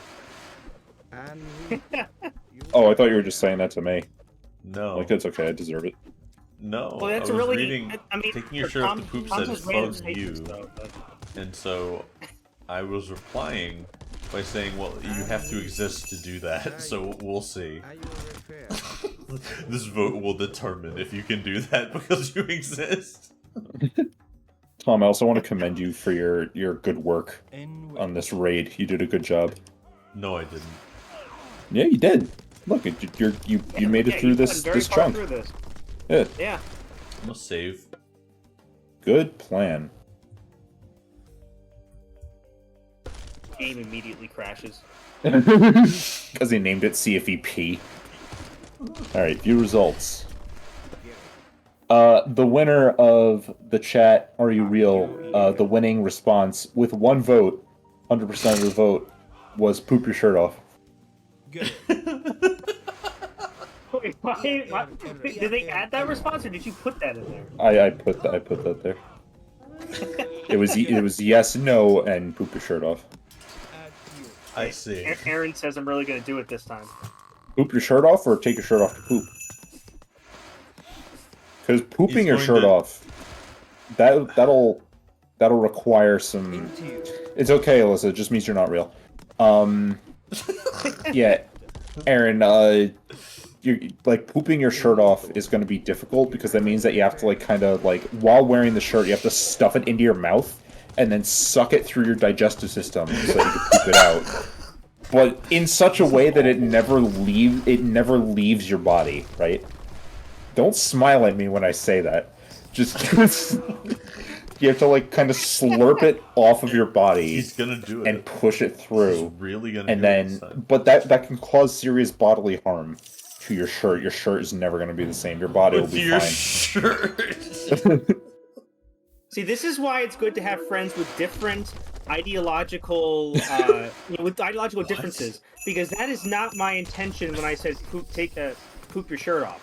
Oh, I thought you were just saying that to me. No. Like, it's okay, I deserve it. No, Well, that's I was really. reading, I mean, taking your for shirt off the Tom- poop Tom's said just random fuck you, statements, though, but- and so I was replying by saying, well, you have to exist to do that, so we'll see. This vote will determine if you can do that because you exist. Tom, I also want to commend you for your good work on this raid. You did a good job. No, I didn't. Yeah, you did. Look, you made it through you've this gotten very far chunk. through this. Yeah, Yeah. I'm gonna save. good plan. Game immediately crashes. Because he named it CFEP. Alright, view results. The winner of the chat, Are You Real? The winning response with one vote, 100% of the vote, was poop your shirt off. Wait, why? Did they add that response, or did you put that in there? I put that there. It was yes, no, and poop your shirt off. I see. Aaron says I'm really gonna do it this time. Poop your shirt off or take your shirt off to poop? Because pooping He's your going shirt to- off, that'll require some. It's okay, Alyssa. It just means you're not real. Yeah, Aaron. You're like pooping your shirt off is going to be difficult because that means that you have to like kind of like while wearing the shirt, you have to stuff it into your mouth and then suck it through your digestive system so you can poop it out. But in such a way that it never leaves your body, right? Don't smile at me when I say that. Just you have to like kind of slurp it off of your body He's gonna do it. and push it through. He's really gonna And do it then this time. but that can cause serious bodily harm to your shirt. Your shirt is never going to be the same. Your body will With be your fine. shirt. See, this is why it's good to have friends with different ideological, with ideological differences, because that is not my intention when I said poop your shirt off.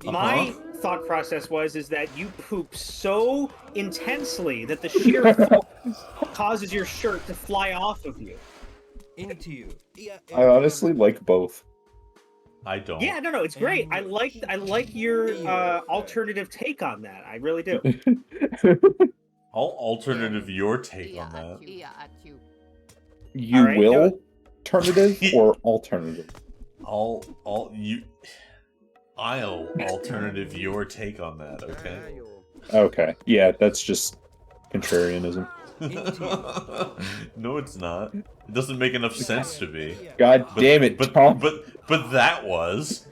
My thought process is that you poop so intensely that the sheer force causes your shirt to fly off of you. I honestly like both. I don't. Yeah, no, it's great. I like your alternative take on that. I really do. I'll alternative your take on that. You All right, do will it. alternative or alternative? I'll I'll alternative your take on that, okay? Okay. Yeah, that's just contrarianism. No, it's not. It doesn't make enough sense to be. God damn it, Tom. But that was.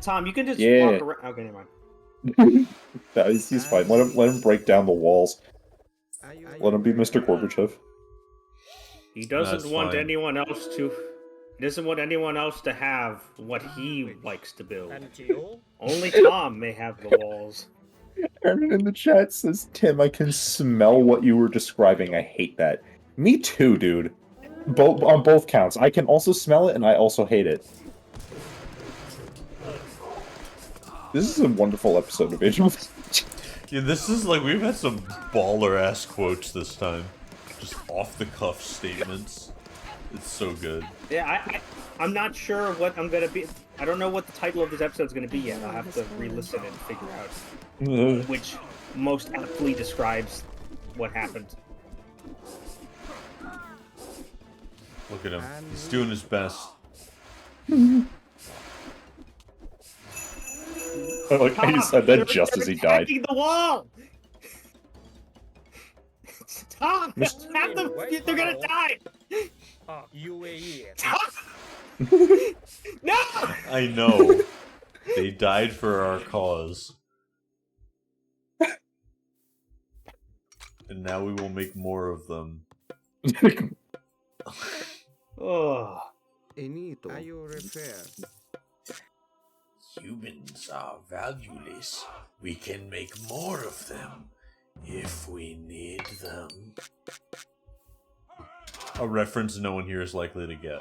Tom, you can just walk around. Okay, never mind. He's fine. Let him break down the walls. Let him be Mr. Gorbachev. He doesn't want anyone else to. He doesn't want anyone else to have what he likes to build. Only Tom may have the walls. Aaron in the chat says, Tim, I can smell what you were describing. I hate that. Me too, dude. On both counts. I can also smell it, and I also hate it. This is a wonderful episode of Age of Mythology. Yeah, this is like, we've had some baller-ass quotes this time. Just off-the-cuff statements. It's so good. Yeah, I'm not sure what I'm gonna be. I don't know what the title of this episode is gonna be yet. I'll have to re-listen and figure out which most aptly describes what happened. Look at him. He's doing his best. Like, he said that just as he died. The wall! Tom, have them. They're gonna die. Tom! No! I know. They died for our cause. And now we will make more of them. Oh. Humans are valueless. We can make more of them if we need them. A reference no one here is likely to get.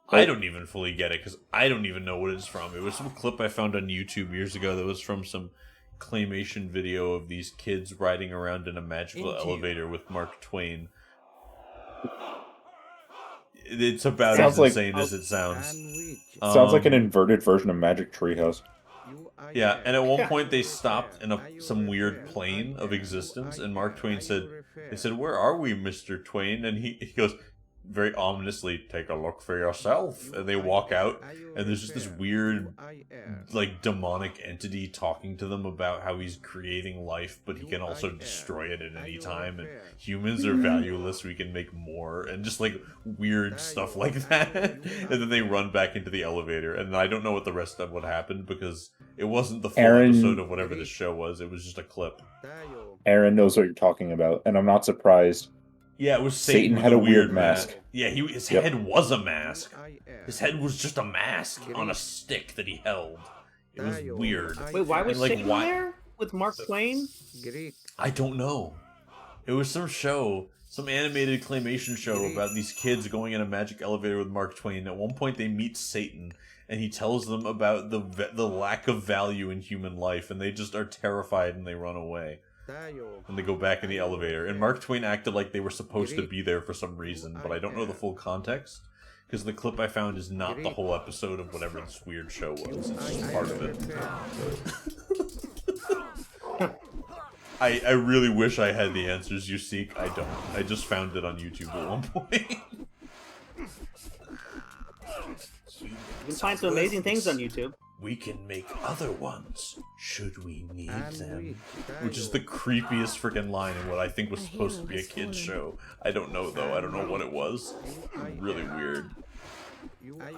I don't even fully get it because I don't even know what it's from. It was some clip I found on YouTube years ago that was from some claymation video of these kids riding around in a magical elevator with Mark Twain. It's about as insane as it sounds. Sounds like an inverted version of Magic Treehouse. Yeah, and at one point they stopped in some weird plane of existence, and Mark Twain said, they said, "Where are we, Mr. Twain?" And he goes, very ominously, "Take a look for yourself." And they walk out, and there's just this weird, like, demonic entity talking to them about how he's creating life, but he can also destroy it at any time, and humans are valueless, we can make more, and just, like, weird stuff like that. And then they run back into the elevator, and I don't know what the rest of what happened, because it wasn't the full episode of whatever the show was, it was just a clip. Aaron knows what you're talking about, and I'm not surprised. Yeah, it was Satan had a weird mask. Yeah, his head was a mask. His head was just a mask on a stick that he held. It was weird. Wait, why was Satan there with Mark Twain? I don't know. It was some show, some animated claymation show about these kids going in a magic elevator with Mark Twain. At one point they meet Satan, and he tells them about the lack of value in human life, and they just are terrified and they run away. And they go back in the elevator. And Mark Twain acted like they were supposed to be there for some reason, but I don't know the full context. Because the clip I found is not the whole episode of whatever this weird show was. It's just part of it. I really wish I had the answers you seek. I don't. I just found it on YouTube at one point. You can find some amazing things on YouTube. We can make other ones, should we need them. Which is the creepiest freaking line in what I think was supposed to be a kid's show. I don't know, though. I don't know what it was. Really weird.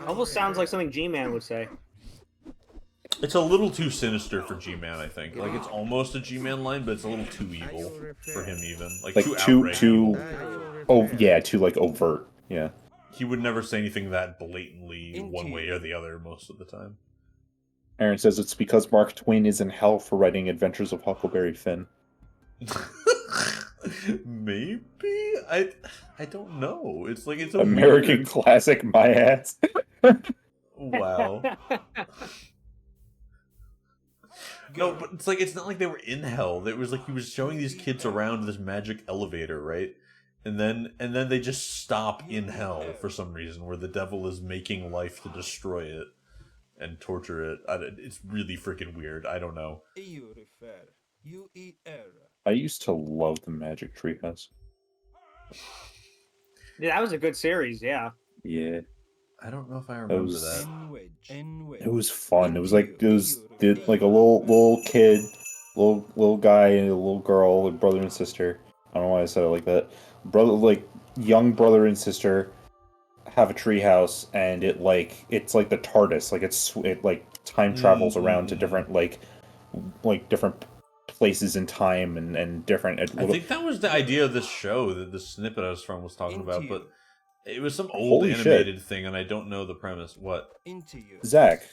Almost sounds like something G-Man would say. It's a little too sinister for G-Man, I think. Like, it's almost a G-Man line, but it's a little too evil for him, even. Like too like, overt. Yeah. He would never say anything that blatantly one way or the other most of the time. Aaron says it's because Mark Twain is in hell for writing Adventures of Huckleberry Finn. Maybe? I don't know. It's like it's a American weird... classic, my ass. Wow. No, but it's like it's not like they were in hell. It was like he was showing these kids around this magic elevator, right? And then they just stop in hell for some reason, where the devil is making life to destroy it and torture it. It's really freaking weird. I don't know. I used to love the Magic Treehouse. Yeah, that was a good series, yeah. Yeah, I don't know if I it remember was that. it was fun. It was like like a little kid, little guy and a little girl, a brother and sister. I don't know why I said it like that. Brother, like young brother and sister have a treehouse, and it's like the TARDIS. Like it like time travels around to different like different places in time and different. I think that was the idea of this show that the snippet I was from was talking about, but it was some old Holy animated shit. thing, and I don't know the premise. What? Zach,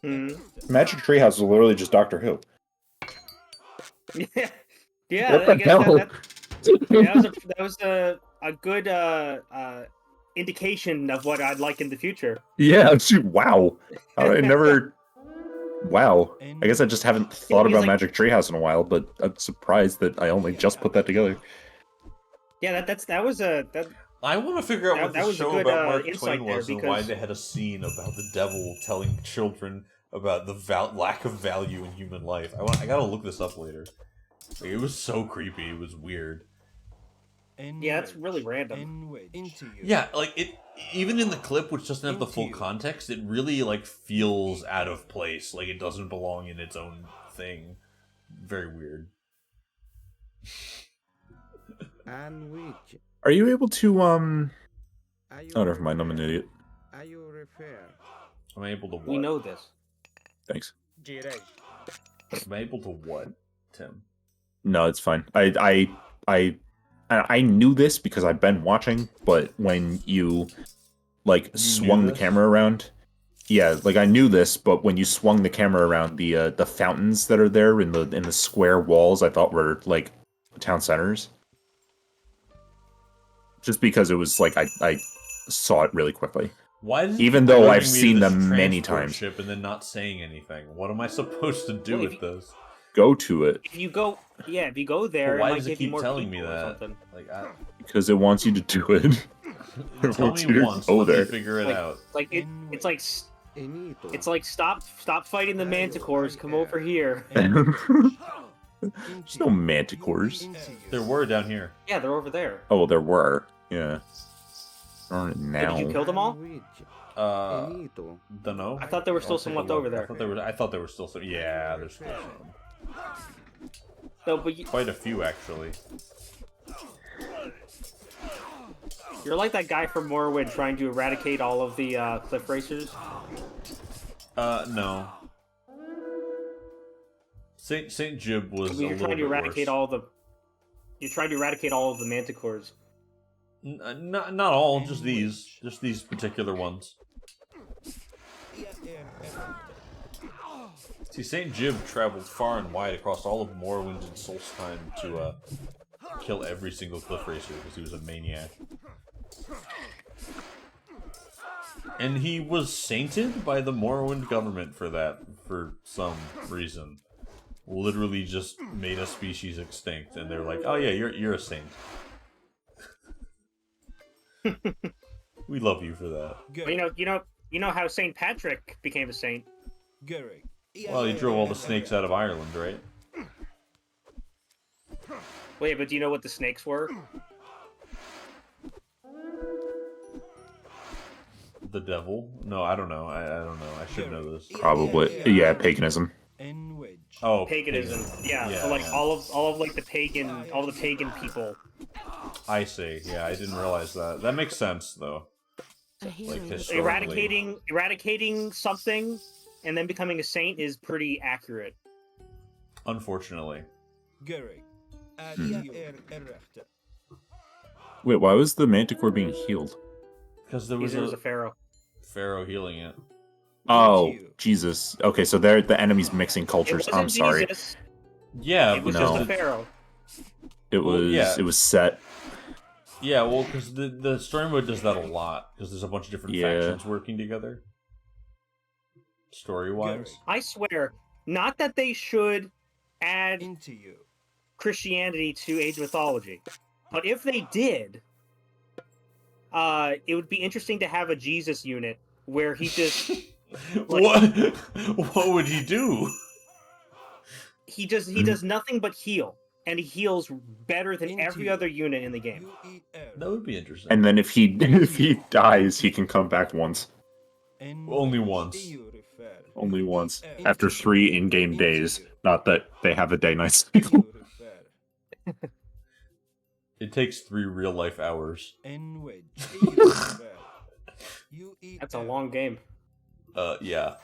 Hmm. Magic Treehouse is literally just Doctor Who. Yeah, yeah. What the I guess hell? that was a good indication of what I'd like in the future. Yeah, dude, wow. I never. Wow. I guess I just haven't thought because, about like- Magic Treehouse in a while, but I'm surprised that I only just put that together. Yeah, that was a that. I want to figure out what That the was a show good, about Mark insight Twain there, was and why because- they had a scene about the devil telling children about the lack of value in human life. I gotta look this up later. Like, it was so creepy. It was weird. Yeah, that's really random. Yeah, like it. Even in the clip, which doesn't have the full context, it really like feels out of place. Like it doesn't belong in its own thing. Very weird. Are you able to, Oh, never mind, I'm an idiot. Am I able to what? We know this. Thanks. Am I able to what, Tim? No, it's fine. I knew this because I've been watching, but when you like swung the camera around, yeah, like I knew this, but when you swung the camera around, the fountains that are there in the square walls, I thought were like town centers. Just because it was like I saw it really quickly. Why does even though I've seen them many times? Ship and then not saying anything. What am I supposed to do with this? Go to it. If you go there, But why it might does it give you keep more telling me people or that? something. Like, Because it wants you to do it. tell me once. Go Let me there. figure it out. Like it's like stop fighting the manticores. Come over here. There's no manticores. There were down here. Yeah, they're over there. Oh, well, there were. Yeah. Now. Did you kill them all? Don't know. I thought there were still some left over there. I thought there were still some. Yeah, there's still some. No, but Quite a few actually. You're like that guy from Morrowind trying to eradicate all of the cliff racers. No. Saint Jib was. You're trying to eradicate all the. You're trying to eradicate all of the manticores. Not all, just these particular ones. See, Saint Jib traveled far and wide across all of Morrowind and Solstheim to kill every single cliff racer because he was a maniac. And he was sainted by the Morrowind government for that, for some reason. Literally just made a species extinct, and they're like, "Oh yeah, you're a saint. We love you for that." But you know how Saint Patrick became a saint. Well, he drove all the snakes out of Ireland, right? Wait, but do you know what the snakes were? The devil? No, I don't know. I don't know. I should know this. Probably. Yeah, paganism. Oh, paganism. Yeah, so like all of like the pagan people. I see. Yeah, I didn't realize that. That makes sense though. Like historically. Eradicating something and then becoming a saint is pretty accurate. Unfortunately. Wait, why was the manticore being healed? Because there was a pharaoh. Pharaoh healing it. Oh, Jesus. Okay, so they're the enemy's mixing cultures. I'm sorry. Jesus. Yeah, it was no. just a pharaoh. It was set. Yeah, well, because the story mode does that a lot, because there's a bunch of different factions working together. Story-wise. I swear, not that they should add Christianity to Age of Mythology, but if they did, it would be interesting to have a Jesus unit where he just... What would he do? He does nothing but heal. and he heals better than every other unit in the game. That would be interesting. And then if he dies, he can come back once. Only once. Only once. After 3 in-game days. Not that they have a day-night cycle. It takes 3 real-life hours. That's a long game. Yeah.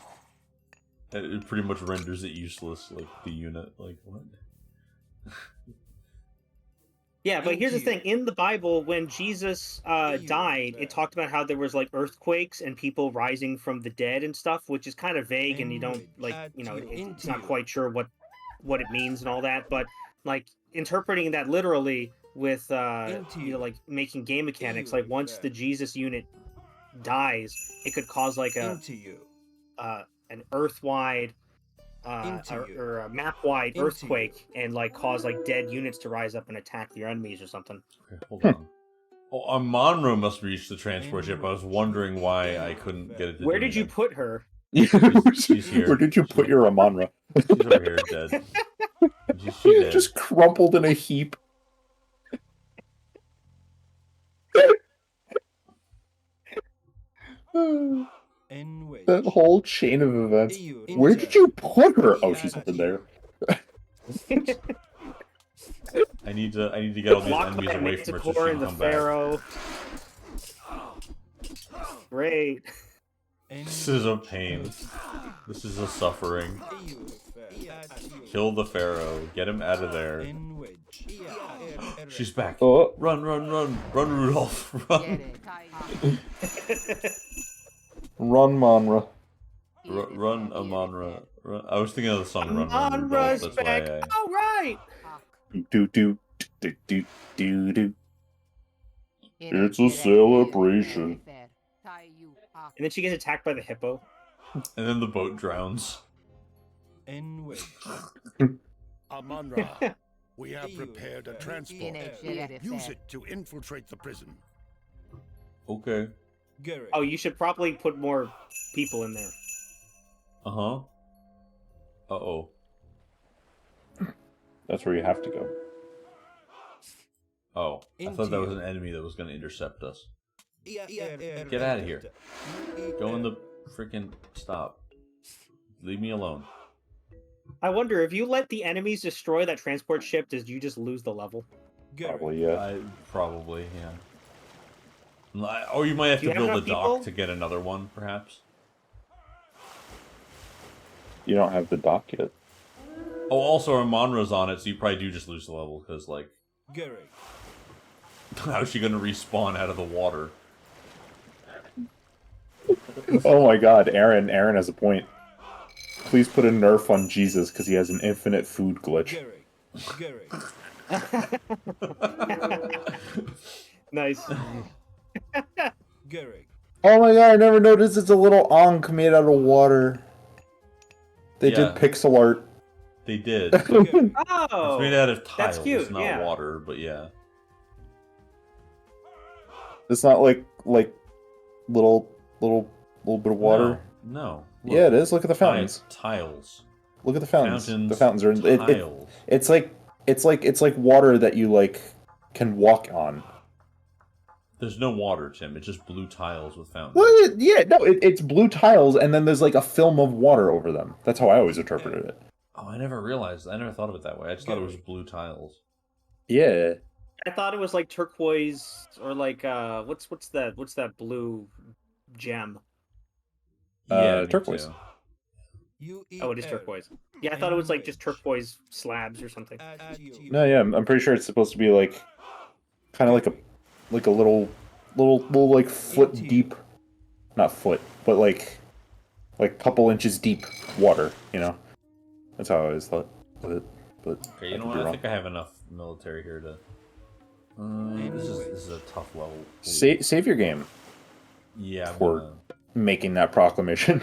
It pretty much renders it useless, like, the unit. Like, what? Yeah, but here's the thing. In the Bible, when Jesus died, it talked about how there was, like, earthquakes and people rising from the dead and stuff, which is kind of vague, and you don't, like, you know, it's not quite sure what it means and all that, but, like, interpreting that literally with, you know, like, making game mechanics, like, once the Jesus unit dies, it could cause, like, an earth-wide or a map-wide earthquake and like cause like dead units to rise up and attack your enemies or something. Okay, hold on. Oh, Amonra must reach the transport ship. I was wondering why I couldn't get it to Where do did you anything. put her? She's here. Where did you put your Amonra? She's over here, dead. She's dead. Just crumpled in a heap. That whole chain of events. Where did you put her? Oh, she's up in there. I need to get all these Block enemies that away from her so she Manticore can and the come back. Pharaoh. Great. This is a pain. This is a suffering. Kill the Pharaoh. Get him out of there. She's back. Oh. Run, run, run. Run, Rudolph. Run. Run, Monra. Run, Amonra. Run. I was thinking of the song Run, Run, Rudolph. Amonra's That's back. why All right. Do do do do do do. It's a celebration. And then she gets attacked by the hippo. And then the boat drowns. Amonra, we have prepared a transport. Use it to infiltrate the prison. Okay. Oh, you should probably put more people in there. Uh-huh. Uh-oh. That's where you have to go. Oh, I thought that was an enemy that was going to intercept us. Get out of here. Go in the freaking... Stop. Leave me alone. I wonder, if you let the enemies destroy that transport ship, did you just lose the level? Probably, yeah. Probably, yeah. Or you might have Do you to have build a enough dock people? to get another one, perhaps. You don't have the dock yet. Oh, also, Amonra's on it, so you probably do just lose the level, because, like... How's she going to respawn out of the water? Oh my god, Aaron has a point. Please put a nerf on Jesus, because he has an infinite food glitch. Nice. Oh my god, I never noticed it's a little Ankh made out of water. They did pixel art. They did. Oh! It's made out of tiles, that's cute, it's not yeah. water, but yeah. It's not like little bit of water. No. Look, yeah, it is. Look at the fountains. Tiles. Look at the fountains. Fountains, the fountains are tiles. It's like water that you like can walk on. There's no water, Tim. It's just blue tiles with fountains. Well, yeah, no, it's blue tiles, and then there's like a film of water over them. That's how I always interpreted it. Oh, I never realized. I never thought of it that way. I just thought it was blue tiles. Yeah. I thought it was like turquoise or like what's that blue gem? Yeah, turquoise. Oh, it is turquoise. Yeah, I thought it was like just turquoise slabs or something. No, yeah, I'm pretty sure it's supposed to be like kind of like a little like foot deep, not foot, but like couple inches deep water. You know, that's how I always thought with it. But okay, you know what? I think I have enough military here to. This is a tough level. Save your game. Yeah. For making that proclamation.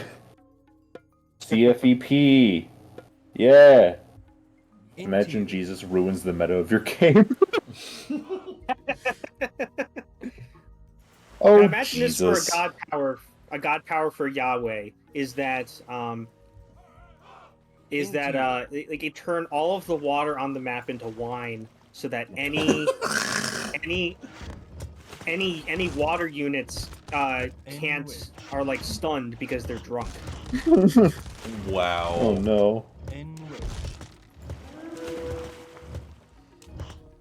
CFEP. Yeah. Imagine Jesus ruins the meta of your game. Oh, imagine Jesus. this for a god power for Yahweh is that is that like it turned all of the water on the map into wine, so that any water units are like stunned because they're drunk. Wow. Oh no.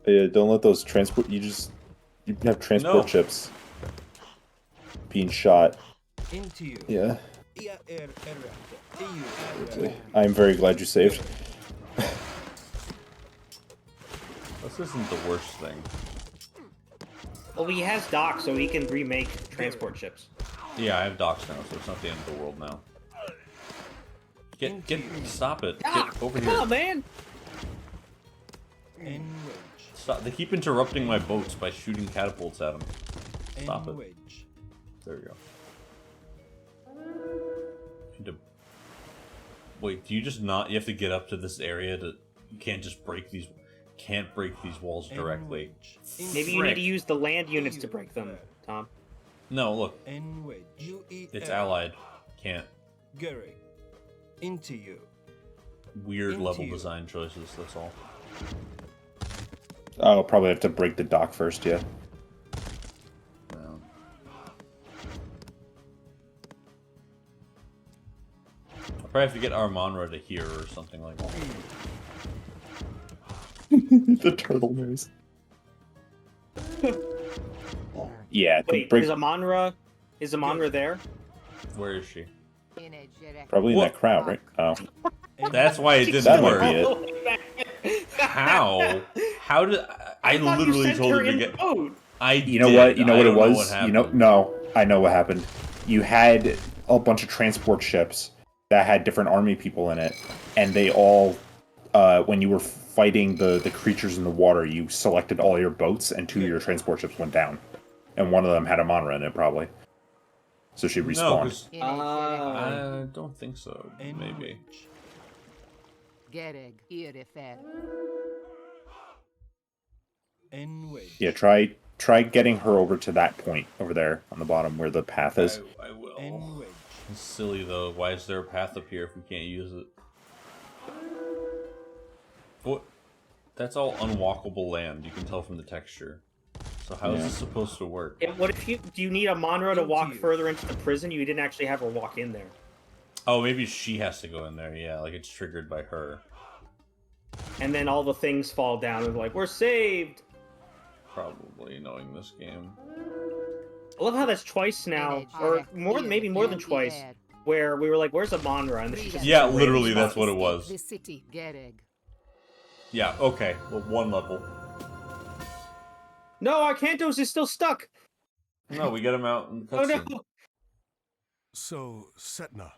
Yeah, don't let those transport. You have transport chips being shot. Yeah. I'm very glad you saved. This isn't the worst thing. Well, he has docks, so he can remake transport ships. Yeah, I have docks now, so it's not the end of the world now. Stop it. Get over here. Come on, man! Stop. They keep interrupting my boats by shooting catapults at them. Stop it. There we go. Wait, do you just not? You have to get up to this area to. You can't just break these. Can't break these walls directly. Maybe you need to use the land units to break them, Tom. No, look. It's allied. Can't. Weird level design choices. That's all. I'll probably have to break the dock first, yeah. No. I'll probably have to get Armonra to here or something like that. The turtle nose. Yeah. Wait, is Amonra there? Where is she? Probably in that crowd, right? Oh. That's why it didn't That work. might be it. How? How did I literally told her to get? You know what? You know what it was? No, I know what happened. You had a bunch of transport ships that had different army people in it, and they all, when you were fighting the creatures in the water, you selected all your boats, and 2 of your transport ships went down, and one of them had a Monra in it, probably. So she respawned. No, I don't think so. Maybe. Yeah, try getting her over to that point over there on the bottom where the path is. I will. It's silly though. Why is there a path up here if we can't use it? What? That's all unwalkable land. You can tell from the texture. So how is this supposed to work? What if do you need a Monroe to walk further into the prison? You didn't actually have her walk in there. Oh, maybe she has to go in there. Yeah, like it's triggered by her. And then all the things fall down and like, we're saved. Probably, knowing this game. I love how that's twice now, or maybe more than twice, where we were like, "Where's Amonra?" And she just literally, that's what it was. Yeah. Okay. Well, one level. No, Arcantos is still stuck. No, we get him out in the Oh cutscene. no. So, Setna,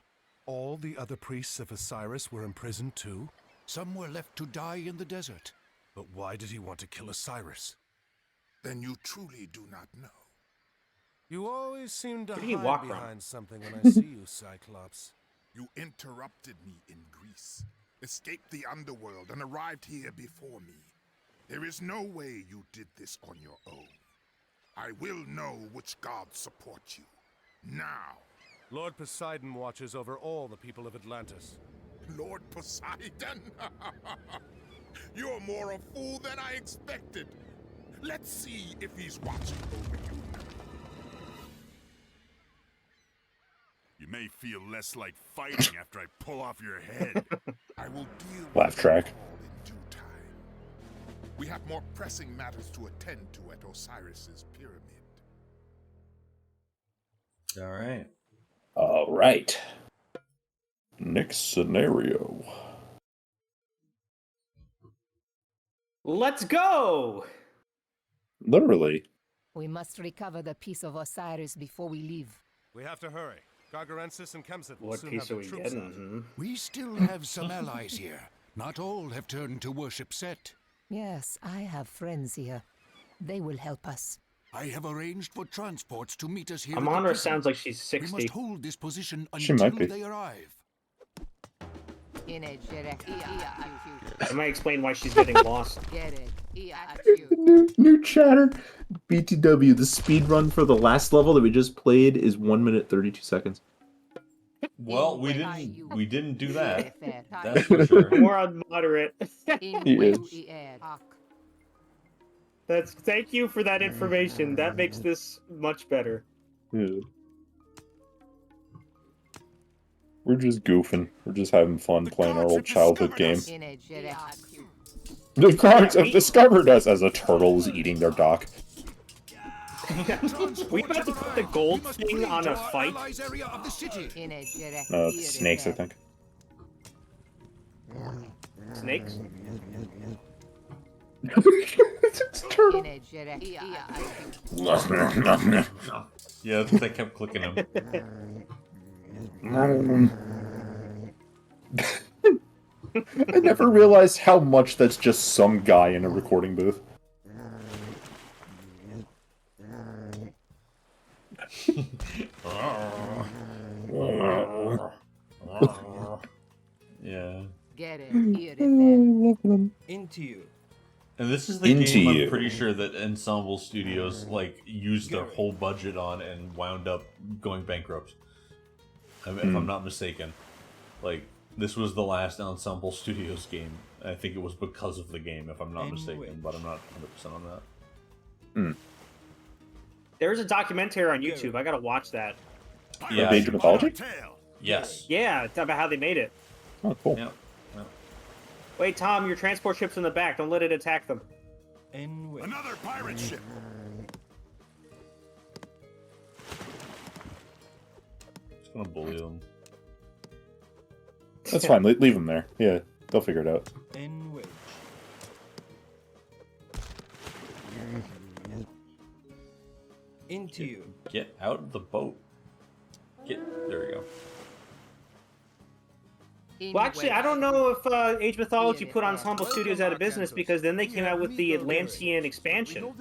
all the other priests of Osiris were imprisoned too? Some were left to die in the desert. But why did he want to kill Osiris? Then you truly do not know. You always seem to Where did he hide walk behind something when I see you, Cyclops. You interrupted me in Greece, escaped the underworld, and arrived here before me. There is no way you did this on your own. I will know which gods support you. Now. Lord Poseidon watches over all the people of Atlantis. Lord Poseidon? You're more a fool than I expected. Let's see if he's watching over you. You may feel less like fighting after I pull off your head. I will deal Laugh track. with all in due time. We have more pressing matters to attend to at Osiris's pyramid. All right. Next scenario. Let's go. Literally. We must recover the piece of Osiris before we leave. We have to hurry. Gargarensis and Kemsit will What soon piece have are the we troops out. getting? We still have some allies here. Not all have turned to worship Set. Yes, I have friends here. They will help us. I have arranged for transports to meet us here. Amonra sounds like she's We 60. must hold this position She until might be. they arrive. That might explain why she's getting lost. New chatter. BTW, the speed run for the last level that we just played is 1 minute 32 seconds. Well, we didn't do that. That's for sure. More on moderate. Thank you for that information. That makes this much better. Yeah. We're just goofing. We're just having fun playing our old childhood game. The guards have discovered us as a turtle is eating their dock. We about to put the gold thing on a fight. No, it's snakes, I think. Snakes? It's a turtle. Yeah, that's what they kept clicking him. I never realized how much that's just some guy in a recording booth. Yeah. Get it. Into you. And this is the game I'm pretty sure that Ensemble Studios like used their whole budget on and wound up going bankrupt. If I'm not mistaken. Like, this was the last Ensemble Studios game. I think it was because of the game, if I'm not mistaken, but I'm not 100% on that. There's a documentary on YouTube. I gotta watch that. Yeah. Age of Mythology? Yes. Yeah, it's about how they made it. Oh, cool. Yeah. Wait, Tom, your transport ship's in the back. Don't let it attack them. Another pirate ship. Just gonna bully them. That's fine. Leave them there. Yeah, they'll figure it out. Into you. Get out of the boat. There we go. Well, actually, I don't know if Age Mythology put Ensemble Studios out of business because then they came out with the Atlantean expansion.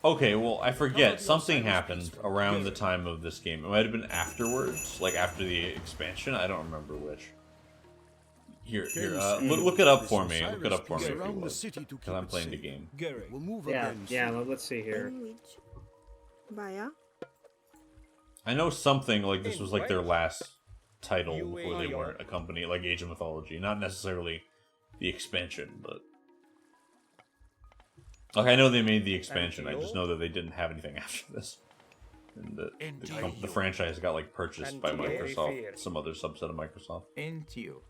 Okay, well, I forget. Something happened around the time of this game. It might have been afterwards, like after the expansion. I don't remember which. Here, look it up for me. Look it up for me if you will, because I'm playing the game. Yeah, let's see here. I know something like this was like their last title before they weren't a company like Age of Mythology. Not necessarily the expansion, but like I know they made the expansion. I just know that they didn't have anything after this. And the franchise got like purchased by Microsoft, some other subset of Microsoft. You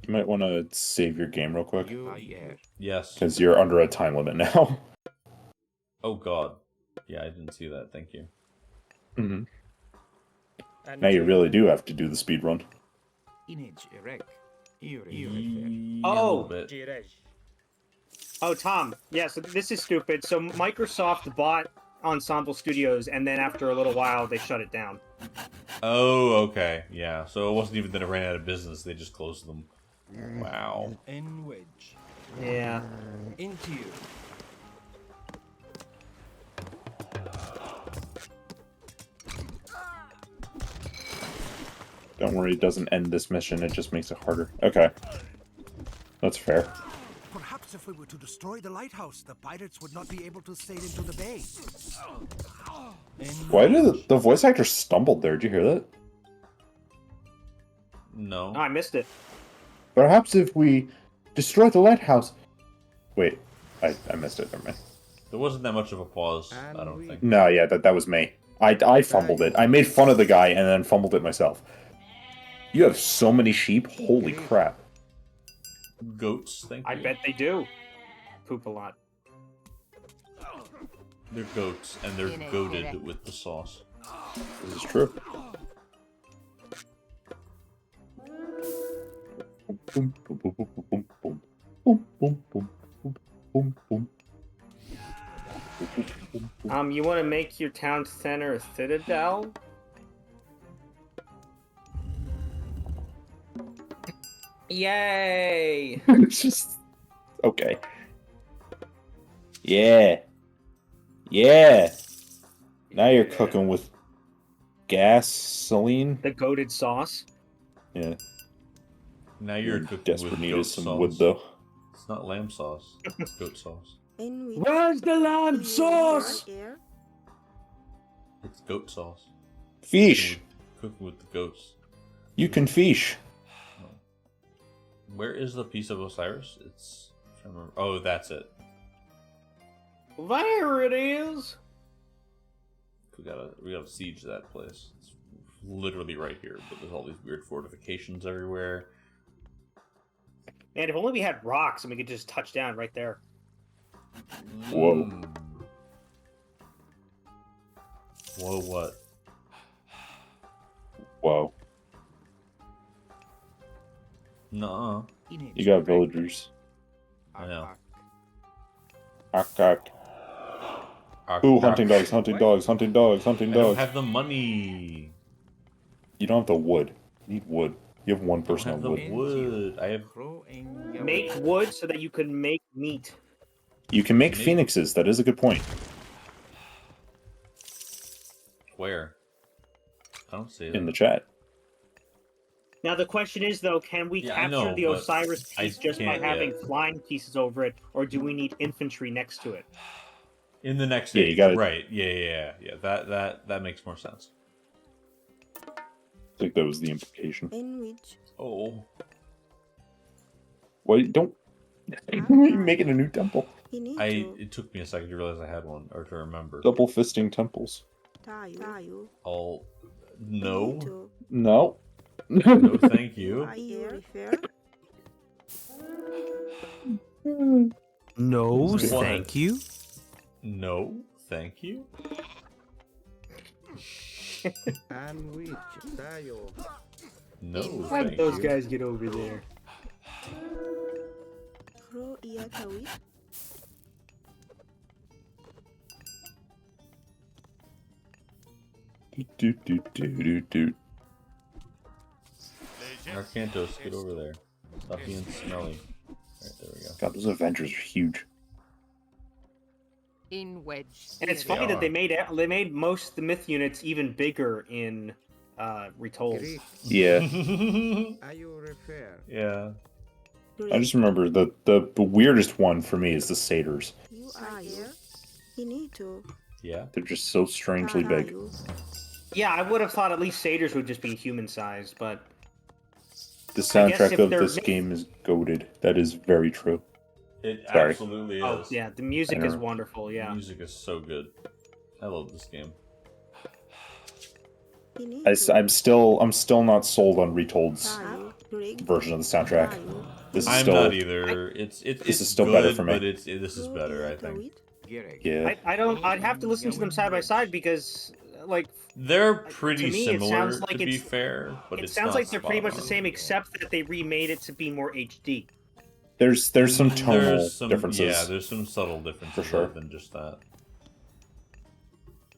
might want to save your game real quick. Yes. Because you're under a time limit now. Oh god. Yeah, I didn't see that. Thank you. Mm-hmm. Now you really do have to do the speed run. Oh! Oh, Tom. Yeah, so this is stupid. So Microsoft bought Ensemble Studios, and then after a little while, they shut it down. Oh, okay. Yeah, so it wasn't even that it ran out of business. They just closed them. Wow. Yeah. Into you. Don't worry, it doesn't end this mission, it just makes it harder. Okay. That's fair. Perhaps if we were to destroy the lighthouse, the pirates would not be able to sail into the bay. Why did the voice actor stumbled there? Did you hear that? No. Oh, I missed it. Perhaps if we destroy the lighthouse... Wait, I missed it, never mind. There wasn't that much of a pause, I don't think. No, yeah, that was me. I fumbled it. I made fun of the guy and then fumbled it myself. You have so many sheep, holy crap. Goats, thank you. I bet they do. Poop a lot. They're goats, and they're goated with the sauce. This is true. You want to make your town center a citadel? Yay! Just okay. Yeah. Yeah. Now you're cooking with gasoline. The goated sauce. Yeah. Now you're cooking desperate with need goat of some sauce. wood though. It's not lamb sauce. It's goat sauce. Where's the lamb sauce? It's goat sauce. Fish. Cooking with the goats. You can fish. Where is the piece of Osiris? It's. I don't remember. Oh, that's it. There it is. We gotta siege that place. It's literally right here, but there's all these weird fortifications everywhere. Man, if only we had rocks and we could just touch down right there. Whoa. Whoa, what? Whoa. Nuh-uh. You got villagers. I know. Ooh, hunting dogs, hunting dogs, hunting dogs, hunting I don't dogs. have the money. You don't have the wood. You need wood. You have one I don't person have on the wood. wood. I have. Make wood so that you can make meat. You can make phoenixes. That is a good point. Where? I don't see it. In the chat. Now the question is, though, can we Yeah, I capture know, the but Osiris I piece just by can't having yet. flying pieces over it, or do we need infantry next to it? In the next Yeah, stage, you gotta- right? Yeah. That makes more sense. I think that was the implication. In which Oh, Wait, don't. You're making a new temple. he need it took me a second to realize I had one or to remember. Double fisting temples. to All no, No. no, thank you. refer No, What? thank you. No, thank you. No, How thank did those you. guys get over there? Pro Iatawit Do. Arcantos, get over there. Stop being smelly. Alright, there we go. God, those Avengers are huge. In wedge. And it's funny that they made most of the myth units even bigger in Retold. Yeah. Yeah. I just remember the weirdest one for me is the satyrs. You are here. He need to Yeah. They're just so strangely big. Yeah, I would have thought at least satyrs would just be human-sized, but The I guess soundtrack if of they're this myth- game is goated. That is very true. It Sorry. absolutely is. oh yeah, the music I is know. wonderful. The Yeah, music is so good. I love this game. he need I'm still not sold on Retold's version of the soundtrack. This is I'm still not either. It's is still good, better for me. but this is better, I think. Yeah. I don't. I'd have to listen to them side by side because, like, They're pretty to me, it similar, sounds like to be it's- fair, but it it's sounds not like they're pretty spot much the on. same, except that they remade it to be more HD. There's some tonal There's some, differences. Yeah, there's some subtle differences For sure. other than just that.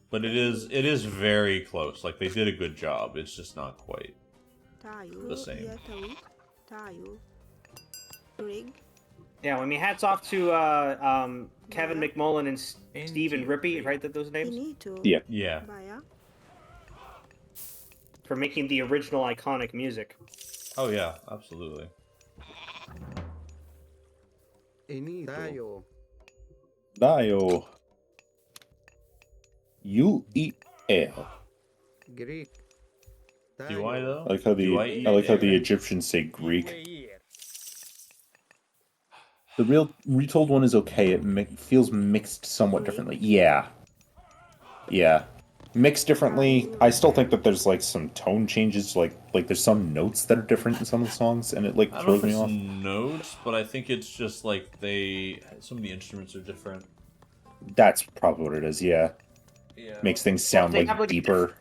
But it is very close. Like they did a good job. It's just not quite the same. Yeah, I mean, hats off to Kevin McMullen and Stephen Rippey, right? That those names Yeah. Yeah. for making the original iconic music. Oh yeah, absolutely. Dio. U-E-L. Do I though? I like how Do I eat I like how air? the Egyptians say Greek. The real retold one is okay. It feels mixed somewhat differently. Yeah. Yeah. Mixed differently. I still think that there's like some tone changes, like there's some notes that are different in some of the songs, and it like I don't know throws if me it's off. notes, but I think it's just like some of the instruments are different. That's probably what it is. Yeah. Yeah. Makes things sound they like have, like, a deeper.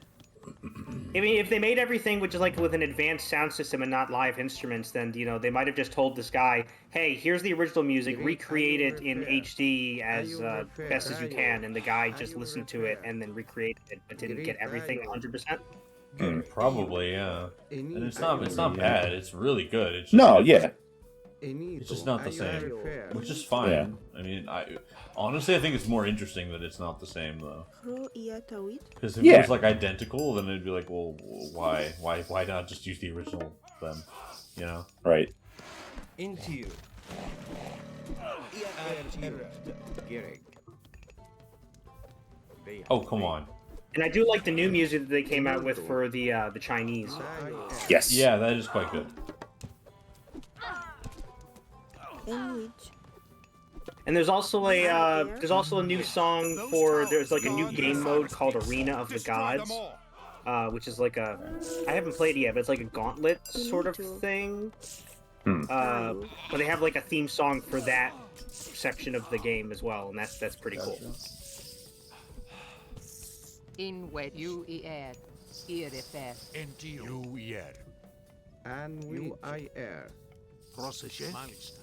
I mean, if they made everything which is like with an advanced sound system and not live instruments, then they might have just told this guy, "Hey, here's the original music, recreate it in HD as best as you can," and the guy just listened to it and then recreated it, but didn't get everything 100%. Probably, yeah. And it's not bad. It's really good. It's just, No, yeah. It's just not the same, which is fine. Yeah. I mean, honestly I think it's more interesting that it's not the same though. Because if Yeah. it was like identical, then it'd be like, well, why not just use the original then? You know? Right. Into you. Oh, come on. And I do like the new music that they came out with for the Chinese. Yes. Yeah, that is quite good. In which And there's also a new song for there's like a new game mode called Arena of the Gods, which is like a I haven't played it yet, but it's like a gauntlet sort of thing. But they have like a theme song for that section of the game as well, and that's pretty cool. In what you eat,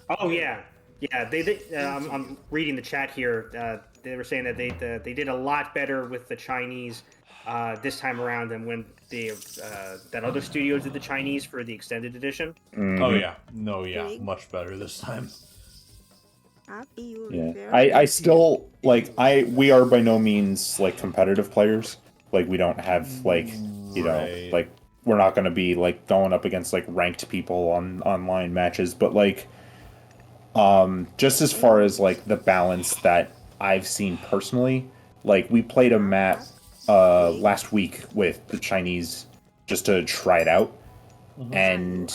Oh yeah, I'm reading the chat here. They were saying that they did a lot better with the Chinese this time around than when that other studio did the Chinese for the extended edition. Oh yeah, much better this time. Yeah, I still like we are by no means like competitive players. Like we don't have like like we're not going to be like going up against like ranked people on online matches, but like just as far as like the balance that I've seen personally, like we played a map last week with the Chinese just to try it out, and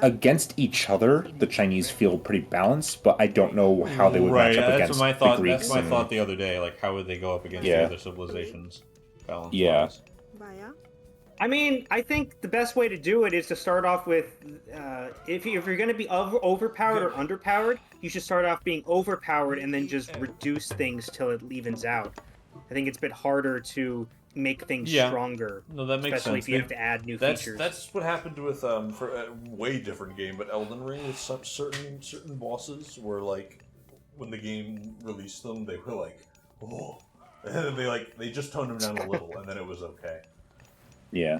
against each other, the Chinese feel pretty balanced, but I don't know how they would match up against the Greeks. That's my thought the other day. Like, how would they go up against the other civilizations? Balance. Yeah. I mean, I think the best way to do it is to start off with, if you're going to be overpowered or underpowered, you should start off being overpowered and then just reduce things till it evens out. I think it's a bit harder to make things stronger. No, that makes especially sense. if you have to add new features. That's what happened with for a way different game, but Elden Ring with some certain bosses were like, when the game released them, they were like, oh, and they just toned them down a little, and then it was okay. Yeah.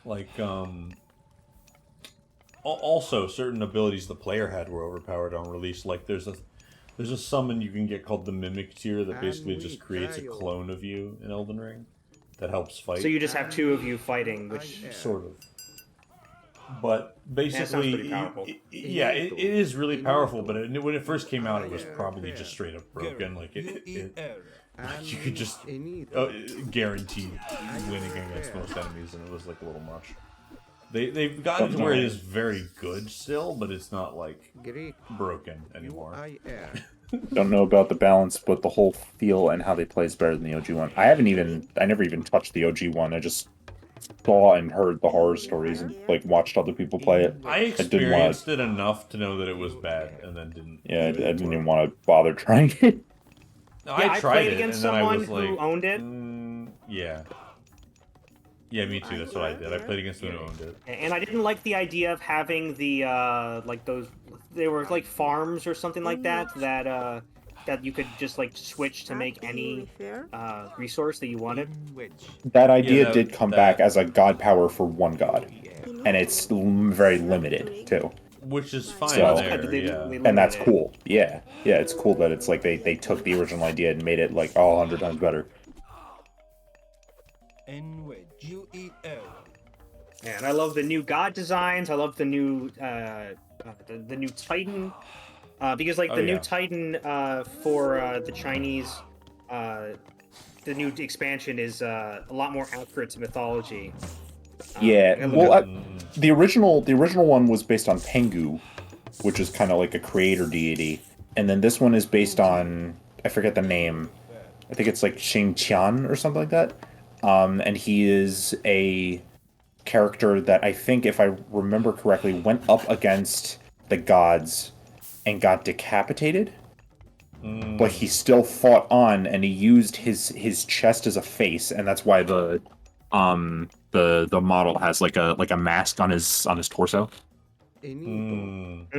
Like also certain abilities the player had were overpowered on release. Like there's a summon you can get called the Mimic Tier that basically just creates a clone of you in Elden Ring that helps fight. So you just have two of you fighting, which sort of. But basically, pretty powerful. It is really powerful. But when it first came out, it was probably just straight up broken. Like you could just guarantee winning against most enemies, and it was like a little much. They've gotten to where it is very good still, but it's not like broken anymore. Don't know about the balance, but the whole feel and how they play is better than the OG one. I never even touched the OG one. I just saw and heard the horror stories and like watched other people play it. I experienced it enough to know that it was bad, and then didn't. Yeah, I didn't even want to bother trying it. No, I tried played it, against and then someone I was like, who owned it. Yeah, me too. That's what I did. I played against someone who owned it. And I didn't like the idea of having the like those. They were like farms or something like that that you could just like switch to make any resource that you wanted. That idea did come back as a god power for one god, and it's very limited too. Which is fine. So, there, and that's cool. Yeah, it's cool that it's like they took the original idea and made it like 100 times better. And I love the new god designs. I love the new the new Titan, because like the new Titan for the Chinese, the new expansion is a lot more accurate to mythology. The original one was based on Pengu, which is kind of like a creator deity, and then this one is based on, I forget the name. I think it's like Xing Qian or something like that. And he is a character that I think, if I remember correctly, went up against the gods and got decapitated. But he still fought on, and he used his chest as a face, and that's why the model has like a mask on his torso. And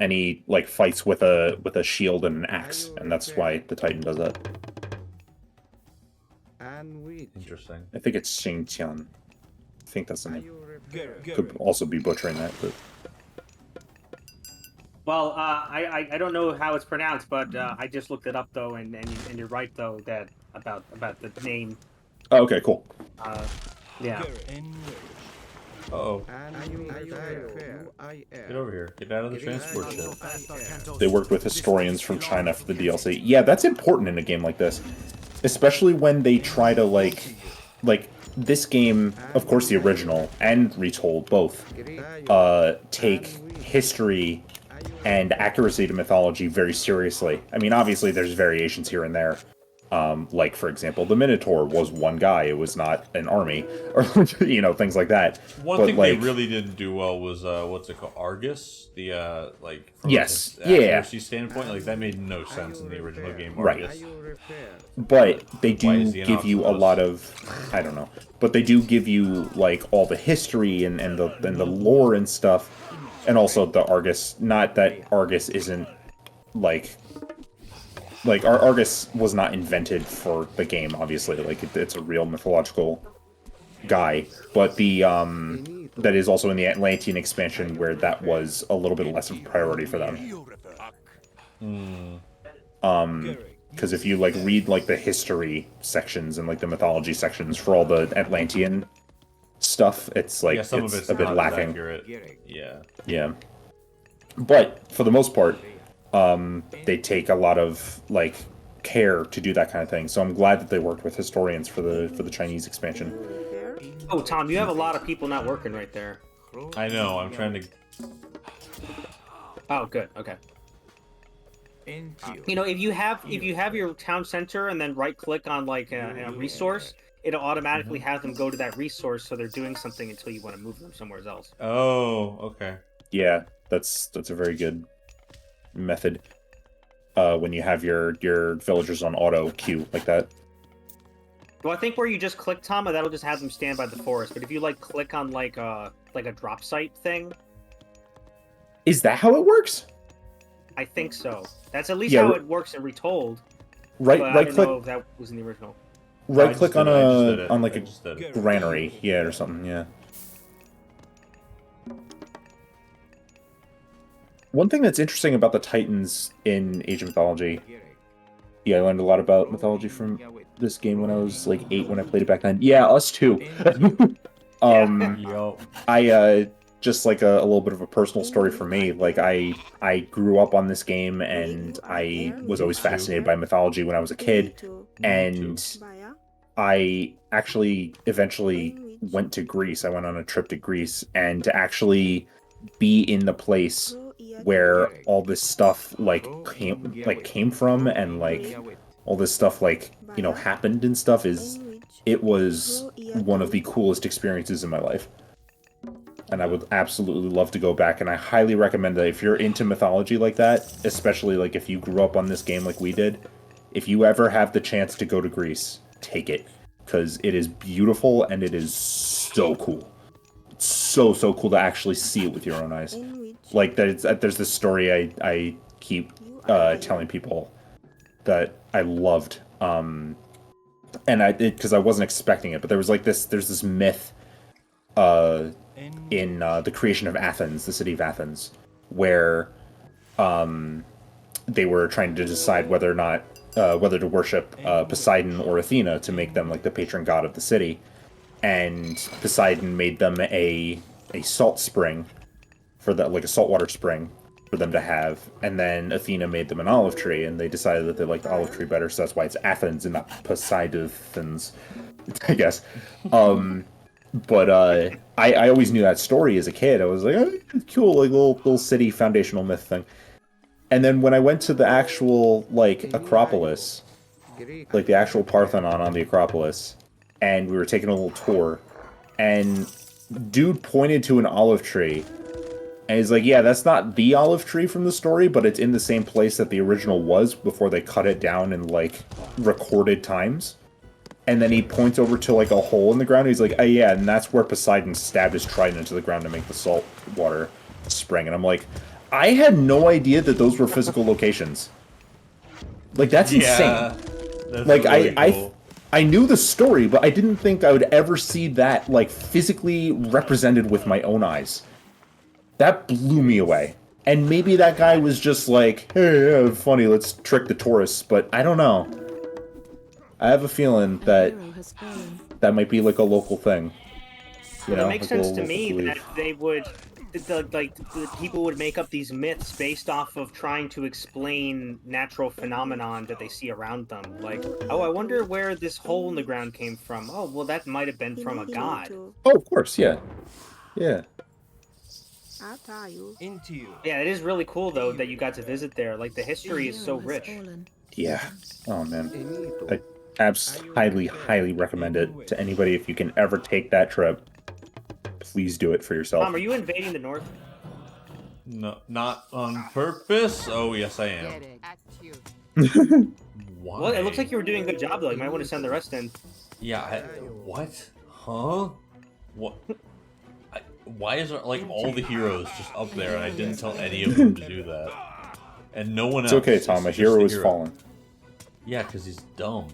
he like fights with a shield and an axe, and that's why the Titan does that. Interesting. I think it's Xing Qian. I think that's the name. Could also be butchering that, but. Well, I don't know how it's pronounced, but I just looked it up though, and you're right though that about the name. Oh, okay, cool. Yeah. Uh-oh. Get over here. Get out of the transport ship. They worked with historians from China for the DLC. Yeah, that's important in a game like this. Especially when they try to, like this game, of course the original, and Retold, both, take history and accuracy to mythology very seriously. I mean, obviously there's variations here and there. Like, for example, the Minotaur was one guy, it was not an army, or, you know, things like that. One thing they really didn't do well was, what's it called, Argus? The, like, from yes, an accuracy standpoint, like, that made no sense in the original game, Argus. Right. But they do give you a lot of, I don't know, but they do give you, like, all the history and the lore and stuff, and also the Argus, not that Argus isn't, like Argus was not invented for the game, obviously. Like, it's a real mythological guy. But the, that is also in the Atlantean expansion, where that was a little bit less of a priority for them. Because if you, like, read, like, the history sections and, like, the mythology sections for all the Atlantean stuff, it's, like, some it's of it's a bit not lacking. Accurate. Yeah. Yeah. But, for the most part, they take a lot of, like, care to do that kind of thing. So I'm glad that they worked with historians for the Chinese expansion. Oh, Tom, you have a lot of people not working right there. I know. I'm trying to. Oh, good. Okay. You know, if you have your town center and then right click on like a resource, it'll automatically have them go to that resource, so they're doing something until you want to move them somewhere else. Oh, okay. Yeah, that's a very good method. When you have your villagers on auto queue like that. Well, I think where you just click, Tom, that'll just have them stand by the forest. But if you like click on like a drop site thing, is that how it works? I think so. That's at least how it works in Retold. Right click. Click. Know if that was in the original. Right click on like a granary, yeah, or something, yeah. One thing that's interesting about the Titans in Age of Mythology, yeah, I learned a lot about mythology from this game when I was like 8 when I played it back then. Yeah, us too. I just like a little bit of a personal story for me. Like I grew up on this game and I was always fascinated by mythology when I was a kid, and I actually eventually went to Greece. I went on a trip to Greece, and to actually be in the place where all this stuff came from, and like all this stuff happened and stuff, it was one of the coolest experiences in my life. And I would absolutely love to go back, and I highly recommend that if you're into mythology like that, especially like if you grew up on this game like we did, if you ever have the chance to go to Greece, take it, because it is beautiful and it is so cool. It's so cool to actually see it with your own eyes. Like there's this story I keep telling people that I loved, and because I wasn't expecting it, but there's this myth in the creation of Athens, the city of Athens, where they were trying to decide whether or not whether to worship Poseidon or Athena to make them like the patron god of the city, and Poseidon made them a salt spring for that, like a saltwater spring for them to have, and then Athena made them an olive tree, and they decided that they liked the olive tree better, so that's why it's Athens and not Poseidon's, I guess. But I always knew that story as a kid. I was like, oh, cool, like little city foundational myth thing. And then when I went to the actual like Acropolis, like the actual Parthenon on the Acropolis, and we were taking a little tour, and dude pointed to an olive tree, and he's like, yeah, that's not the olive tree from the story, but it's in the same place that the original was before they cut it down in like recorded times. And then he points over to like a hole in the ground. And he's like, oh yeah, and that's where Poseidon stabbed his trident into the ground to make the salt water spring. And I'm like, I had no idea that those were physical locations. Like, that's insane. That's like, really cool. I knew the story, but I didn't think I would ever see that like physically represented with my own eyes. That blew me away. And maybe that guy was just like, hey, yeah, funny, let's trick the tourists, but I don't know. I have a feeling that that might be like a local thing. You Well, know, it makes like a sense to little me belief. that they would, the people would make up these myths based off of trying to explain natural phenomenon that they see around them. Like, oh, I wonder where this hole in the ground came from. Oh, well, that might have been from a god. Oh, of course, yeah. Yeah. Yeah, it is really cool though that you got to visit there. Like, the history is so rich. Yeah. Oh, man. I highly recommend it to anybody. If you can ever take that trip, please do it for yourself. Tom, are you invading the north? No, not on purpose. Oh, yes, I am. Why? Well, it looks like you were doing a good job though. You might want to send the rest in. Yeah. What? Huh? What? Why is it like all the heroes just up there, and I didn't tell any of them to do that, and no one else? It's okay, Tom. A hero is fallen. Yeah, because he's dumb.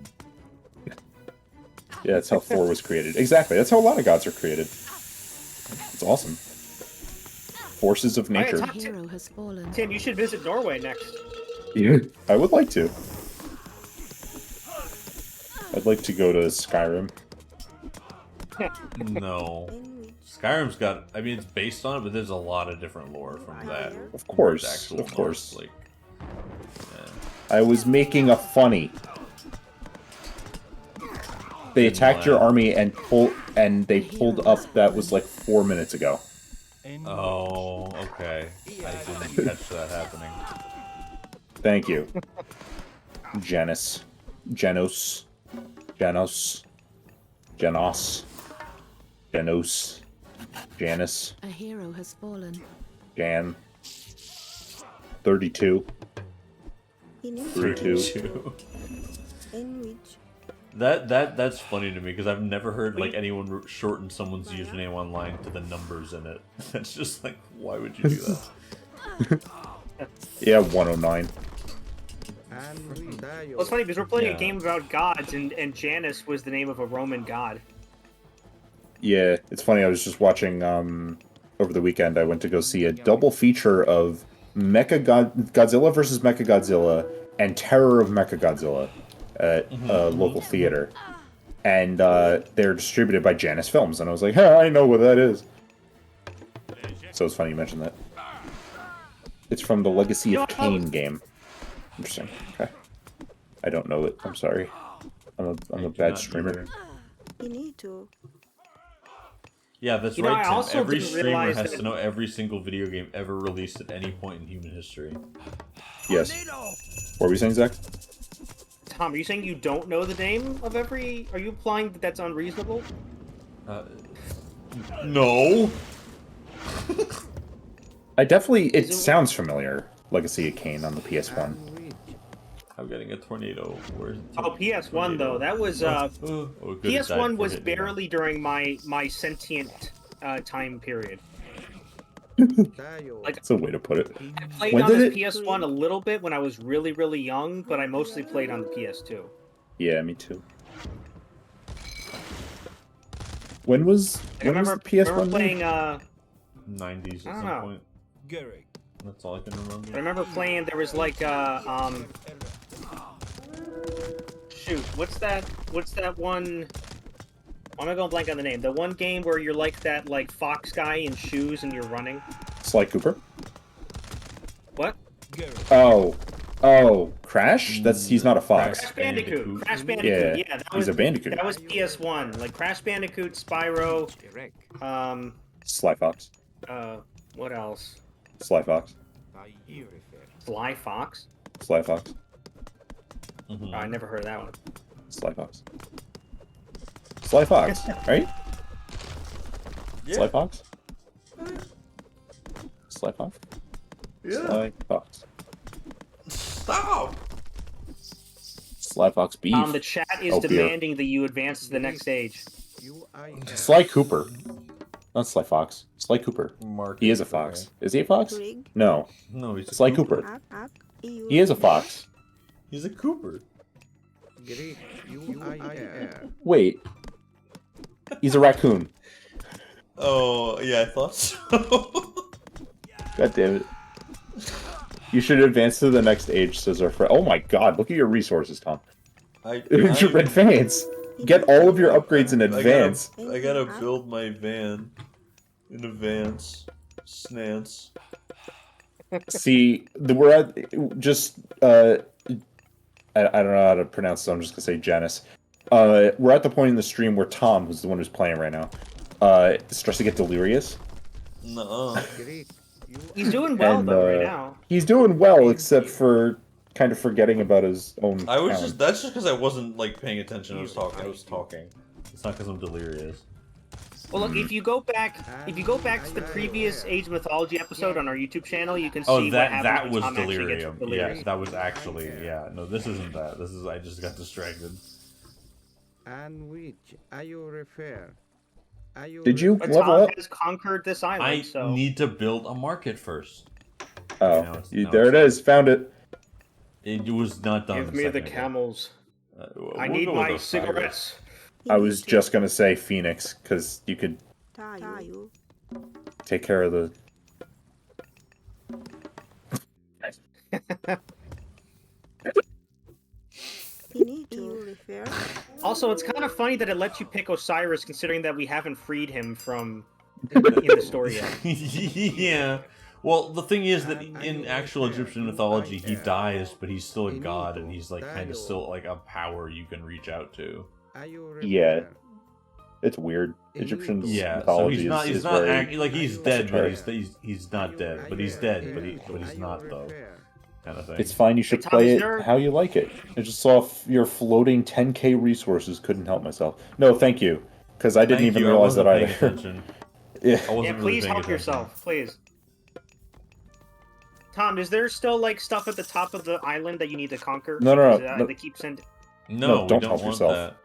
Yeah, that's how Thor was created. Exactly. That's how a lot of gods are created. It's awesome. Forces of nature. Tim, you should visit Norway next. Yeah, I would like to. I'd like to go to Skyrim. No. Skyrim's got, I mean, it's based on it, but there's a lot of different lore from that. Of course, actual of course. Like, yeah. I was making a funny. They attacked your army and they pulled up. That was like 4 minutes ago. Oh, okay. I didn't catch that happening. Thank you. Janus. Janos. Janos. Janos. Janos. Janus. A hero has fallen. Jan. 32. 32. That's funny to me because I've never heard like anyone shorten someone's username online to the numbers in it. That's just like, why would you do that? Yeah, 109. Well, it's funny because we're playing a game about gods, and Janus was the name of a Roman god. Yeah, it's funny. I was just watching over the weekend. I went to go see a double feature of Godzilla versus Mechagodzilla and Terror of Mechagodzilla at a local theater, and they're distributed by Janus Films. And I was like, "Hey, I know what that is." So it's funny you mentioned that. It's from the Legacy of Kain game. Interesting. Okay. I don't know it. I'm sorry. I'm a bad streamer. You need to. Yeah, that's You know, right, I Tim. also Every didn't streamer realize has that- to know every single video game ever released at any point in human history. Yes. What were we saying, Zach? Tom, are you saying you don't know the name of every... Are you implying that that's unreasonable? No. I definitely... It sounds familiar. Legacy of Kain on the PS1. I'm getting a tornado. Where's the Oh, PS1 though. That was PS1 was barely during my sentient time period. Like, That's a way to put it. I played When on did this PS1 a little bit when I was really, really young, but I mostly played on the PS2. Yeah, me too. When was I remember the PS1 playing 90s I at don't some know. point. That's all I can remember. I remember playing, there was like shoot, what's that one? Why am I going blank on the name? The one game where you're like that like fox guy in shoes and you're running. Sly Cooper? What? Oh, Crash? He's not a fox. Crash Bandicoot. Crash Bandicoot. Yeah, that he's was a Bandicoot. That was PS1. Like Crash Bandicoot, Spyro. Sly Fox. What else? Sly Fox. Sly Fox. Sly Fox. Oh, I never heard of that one. Sly Fox. Sly Fox, right? Yeah. Sly Fox? Sly Fox? Yeah. Sly Fox. Stop! Sly Fox beef. The chat is Oh, beer. demanding that you advance to the next stage. Sly Cooper. Not Sly Fox. Sly Cooper. Mark He is a fox. Is he a fox? Rig. No. No, he's a Sly Cooper. Cooper. He is a fox. He's a Cooper. Wait. He's a raccoon. Oh, yeah, I thought so. God damn it. You should advance to the next age, says our friend. Oh my god, look at your resources, Tom. I Your red fans. get all of your upgrades in advance. I gotta build my van in advance. Snance. See, we're at just I don't know how to pronounce it, so I'm just gonna say Janice. We're at the point in the stream where Tom, who's the one who's playing right now, starts to get delirious. No. He's doing well though right now. He's doing well, except for kind of forgetting about his own. That's just because I wasn't like paying attention. I was talking. It's not because I'm delirious. Well, look, if you go back to the previous Age of Mythology episode on our YouTube channel, you can see what happened that when was Tom actually gets delirium. delirious. Yes, that was actually No, this isn't that. This is I just got distracted. And which are you refer? Did you But level Tom up? has conquered this island, so need to build a market first. Oh, there it is. Found it. It was not done. give me the camels. I need my cigarettes. I was just gonna say Phoenix because you could take care of the. Also, it's kind of funny that it lets you pick Osiris, considering that we haven't freed him from in the story yet. Yeah. Well, the thing is that in actual Egyptian mythology, he dies, but he's still a god, and he's like kind of still like a power you can reach out to. Yeah, it's weird. Egyptian mythology so he's is not very like he's dead, but he's not dead, but he's dead, but he's not though. Kind of thing. It's fine. You should play it how you like it. I just saw your floating 10k resources. Couldn't help myself. No, thank you, because I didn't even realize that either. Yeah, please help yourself, please. Tom, is there still like stuff at the top of the island that you need to conquer? No. They keep sending. No, don't we help want yourself. that.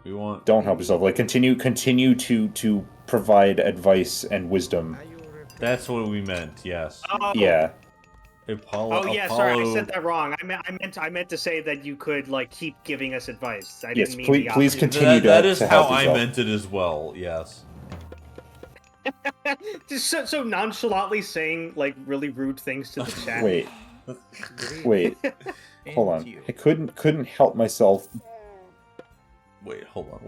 We want. Don't help yourself. Like continue to provide advice and wisdom. That's what we meant. Yes. Oh. Yeah. Apollo. Sorry, I said that wrong. I meant to say that you could like keep giving us advice. I didn't mean the please opposite. continue That is to how help I yourself. meant it as well. Yes. Just so nonchalantly saying like really rude things to the chat. Wait. Hold on. I couldn't help myself. Hold on.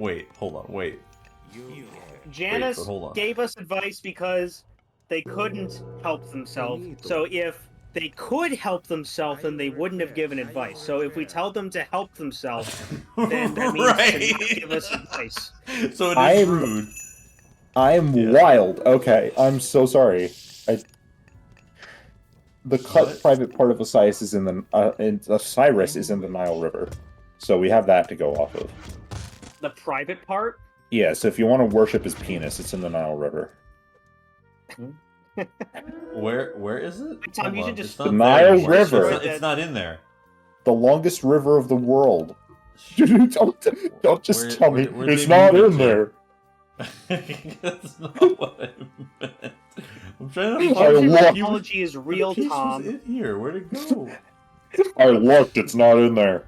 Janice hold on. gave us advice because they couldn't help themselves. So if they could help themselves, then they wouldn't have given advice. So if we tell them to help themselves, then that means to not give us advice. So it is rude. I'm wild. Okay, I'm so sorry. The private part of Osiris is in the Nile River, so we have that to go off of. The private part? Yeah. So if you want to worship his penis, it's in the Nile River. Where is it? Tom, you should just the Nile River. It's not in there. The longest river of the world. don't just tell me it's not in there. That's not what I meant. I'm trying to find technology is real, Tom. In here, where'd it go? I looked. It's not in there.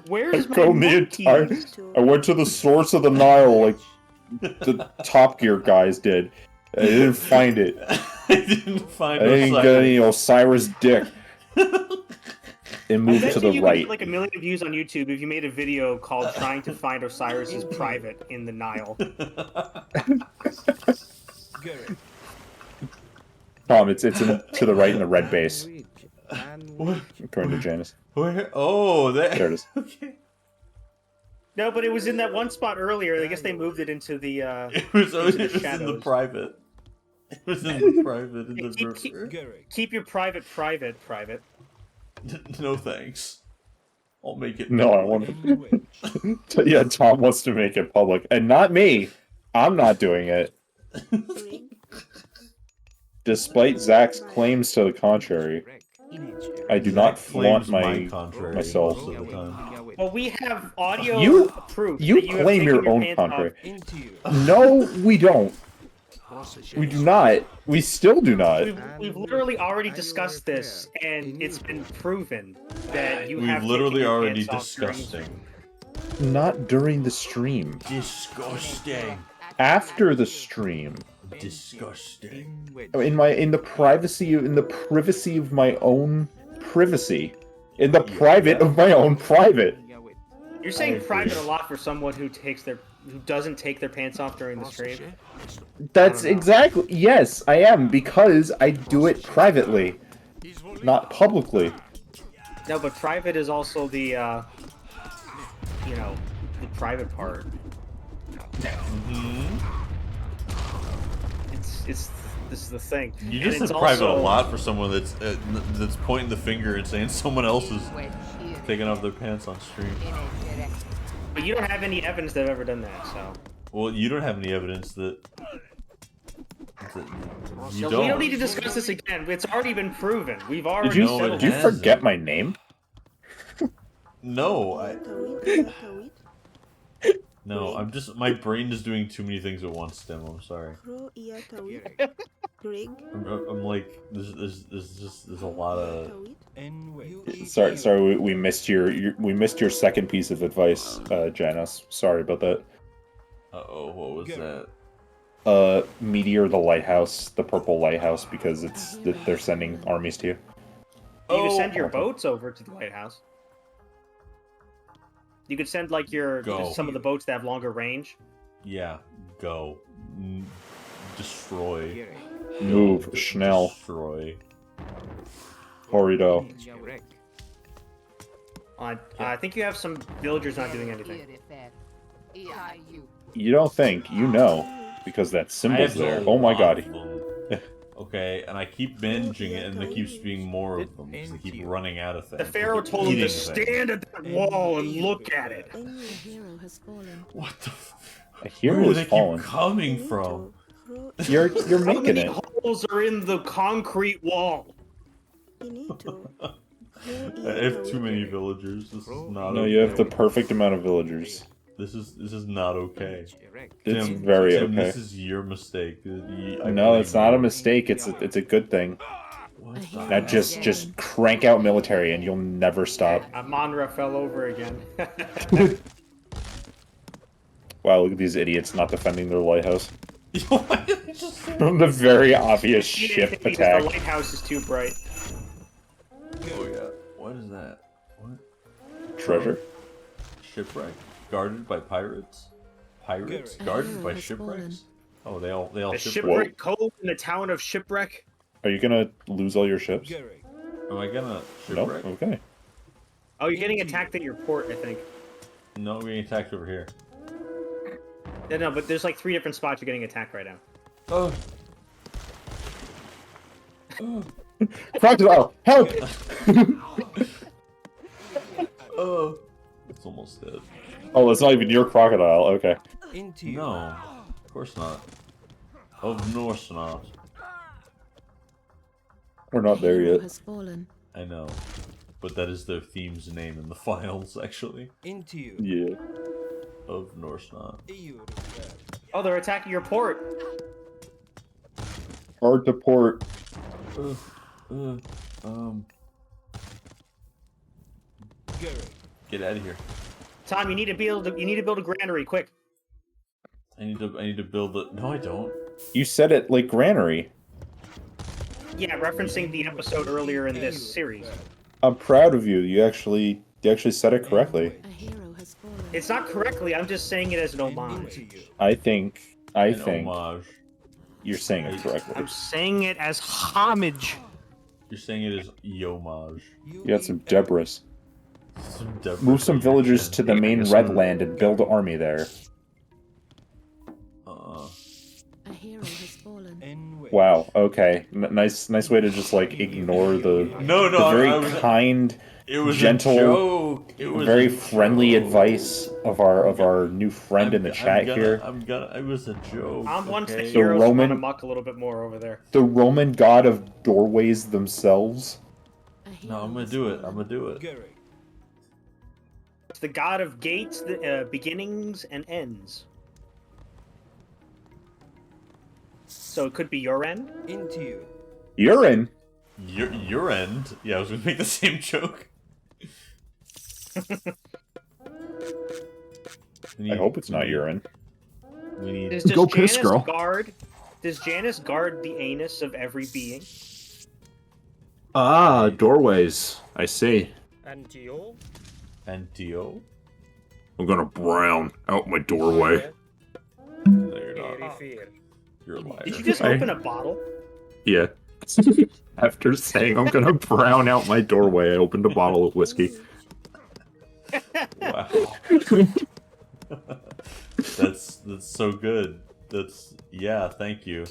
Where is I went to the source of the Nile, like the Top Gear guys did. I didn't find it. I didn't get any Osiris dick. It moved to the you right. Could get like 1 million views on YouTube if you made a video called "Trying to Find Osiris's Private in the Nile." Tom, it's to the right in the red base. According to Janice. Where? Oh, there it is. Okay. No, but it was in that one spot earlier. I guess they moved it into the. It was in the private. It was in the private in the river. Keep your private. No thanks. I'll make it. No, I want to. Yeah, Tom wants to make it public, and not me. I'm not doing it. Despite Zach's claims to the contrary, I do not flaunt myself. Well, we have audio proof. You claim your own contrary. No, we don't. We do not. We still do not. We've literally already discussed this, and it's been proven that you have. We've literally already discussed it. Not during the stream. Disgusting. After the stream. Disgusting. In the privacy of my own privacy. In the private of my own private. You're saying private a lot for someone who doesn't take their pants off during the stream. That's exactly, yes, I am, because I do it privately, not publicly. No, but private is also the, you know, the private part. This is the thing. You just said private a lot for someone that's pointing the finger and saying someone else is taking off their pants on stream. But you don't have any evidence that I've ever done that, so. Well, you don't have any evidence that you We don't need to discuss this again. It's already been proven. We've already. Did you forget my name? No, no, I'm just, my brain is doing too many things at once, Tim. I'm sorry. I'm like, there's a lot of. Sorry, we missed your second piece of advice, Janice. Sorry about that. Uh-oh, what was that? Meteor the lighthouse, the purple lighthouse, because they're sending armies to you. You can send your boats over to the lighthouse. You could send like some of the boats that have longer range. Yeah, go. Destroy. Move, schnell. Destroy. Horrido. I think you have some villagers not doing anything. You don't think, you know, because that symbol's there. Oh my god. Okay, and I keep binging it, and there keeps being more of them, because they keep running out of things. The Pharaoh told him to stand at that wall and look at it. What the A hero Where do has they fallen. keep coming from? You're How making many it. holes are in the concrete wall? I have too many villagers. This is not No, okay. you have the perfect amount of villagers. This is not okay. It's Tim, very Tim, okay. This is your mistake. No, it's not a mistake. It's a good thing. Now just crank out military, and you'll never stop. Amonra fell over again. Wow, look at these idiots not defending their lighthouse. From the very obvious ship Because attack. the lighthouse is too bright. Oh yeah. What is that? What? Treasure? Shipwreck. Guarded by pirates? Pirates? Guarded by shipwrecks? Oh, they all The shipwreck. Shipwreck Cove in the town of Shipwreck. Are you gonna lose all your ships? Am I gonna No? shipwreck? Okay. Oh, you're getting attacked at your port, I think. No, we're getting attacked over here. Yeah, no, but there's like 3 different spots you're getting attacked right now. Oh. Crocodile, help! Oh. It's almost dead. Oh, that's not even your crocodile. Okay. No, of course not. Of Norse not. We're not there yet. I know, but that is their theme's name in the files, actually. Yeah. Of Norse not. Oh, they're attacking your port. Hard to port. Get out of here. Tom, you need to build a granary, quick. I need to build it. No, I don't. You said it like granary. Yeah, referencing the episode earlier in this series. I'm proud of you. You actually said it correctly. It's not correctly, I'm just saying it as an homage. I think Homage. you're saying it correctly. I'm saying it as homage. You're saying it is yomage. You got some Debris. Move some villagers to the main red land and build an army there. Wow. Okay. Nice way to just like ignore the very kind, it was gentle, a joke. It was very a friendly joke. advice of our new friend in the chat here. It was a joke. I'm one to okay? the heroes Roman- run amok a little bit more over there. The Roman god of doorways themselves. No, I'm gonna do it. It's the god of gates, beginnings, and ends. So it could be your end? Urine? Your end? Yeah, I was gonna make the same joke. I hope it's not urine. We need Does Go Janus piss, girl. Does Janus guard the anus of every being? Ah, doorways. I see. Antio? Antio? I'm gonna brown out my doorway. No, you're not. You're a liar. Did you just open a bottle? Yeah. After saying I'm gonna brown out my doorway, I opened a bottle of whiskey. Wow. That's so good. Yeah, thank you.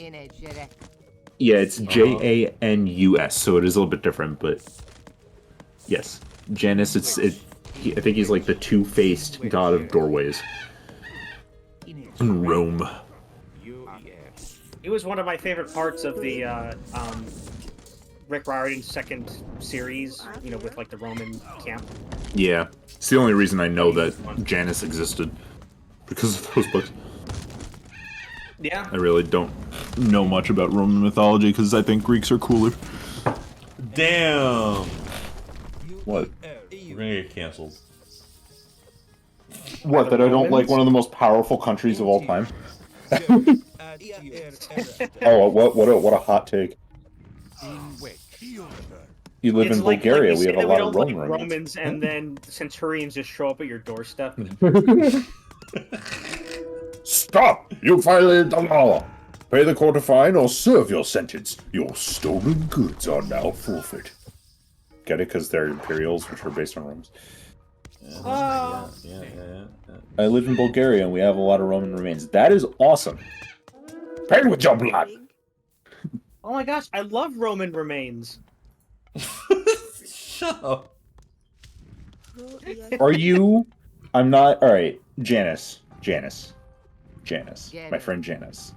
Yeah, it's Janus, so it is a little bit different, but yes, Janus. I think he's like the two-faced god of doorways In Rome. It was one of my favorite parts of the Rick Riordan's second series, you know, with like the Roman camp. Yeah, it's the only reason I know that Janus existed, because of those books. Yeah. I really don't know much about Roman mythology because I think Greeks are cooler. Damn. What? We're gonna get canceled. What? That I don't like one of the most powerful countries of all time? Oh, what a hot take. You live in Bulgaria. We have a lot of Romans, and then centurions just show up at your doorstep. Stop! You violated the law! Pay the court a fine or serve your sentence. Your stolen goods are now forfeit. Get it? Because they're Imperials, which are based on Romans. Yeah. I live in Bulgaria and we have a lot of Roman remains. That is awesome. Pay with your blood! Oh my gosh, I love Roman remains. Shut up. Are you... I'm not... Alright, Janice. My friend Janice.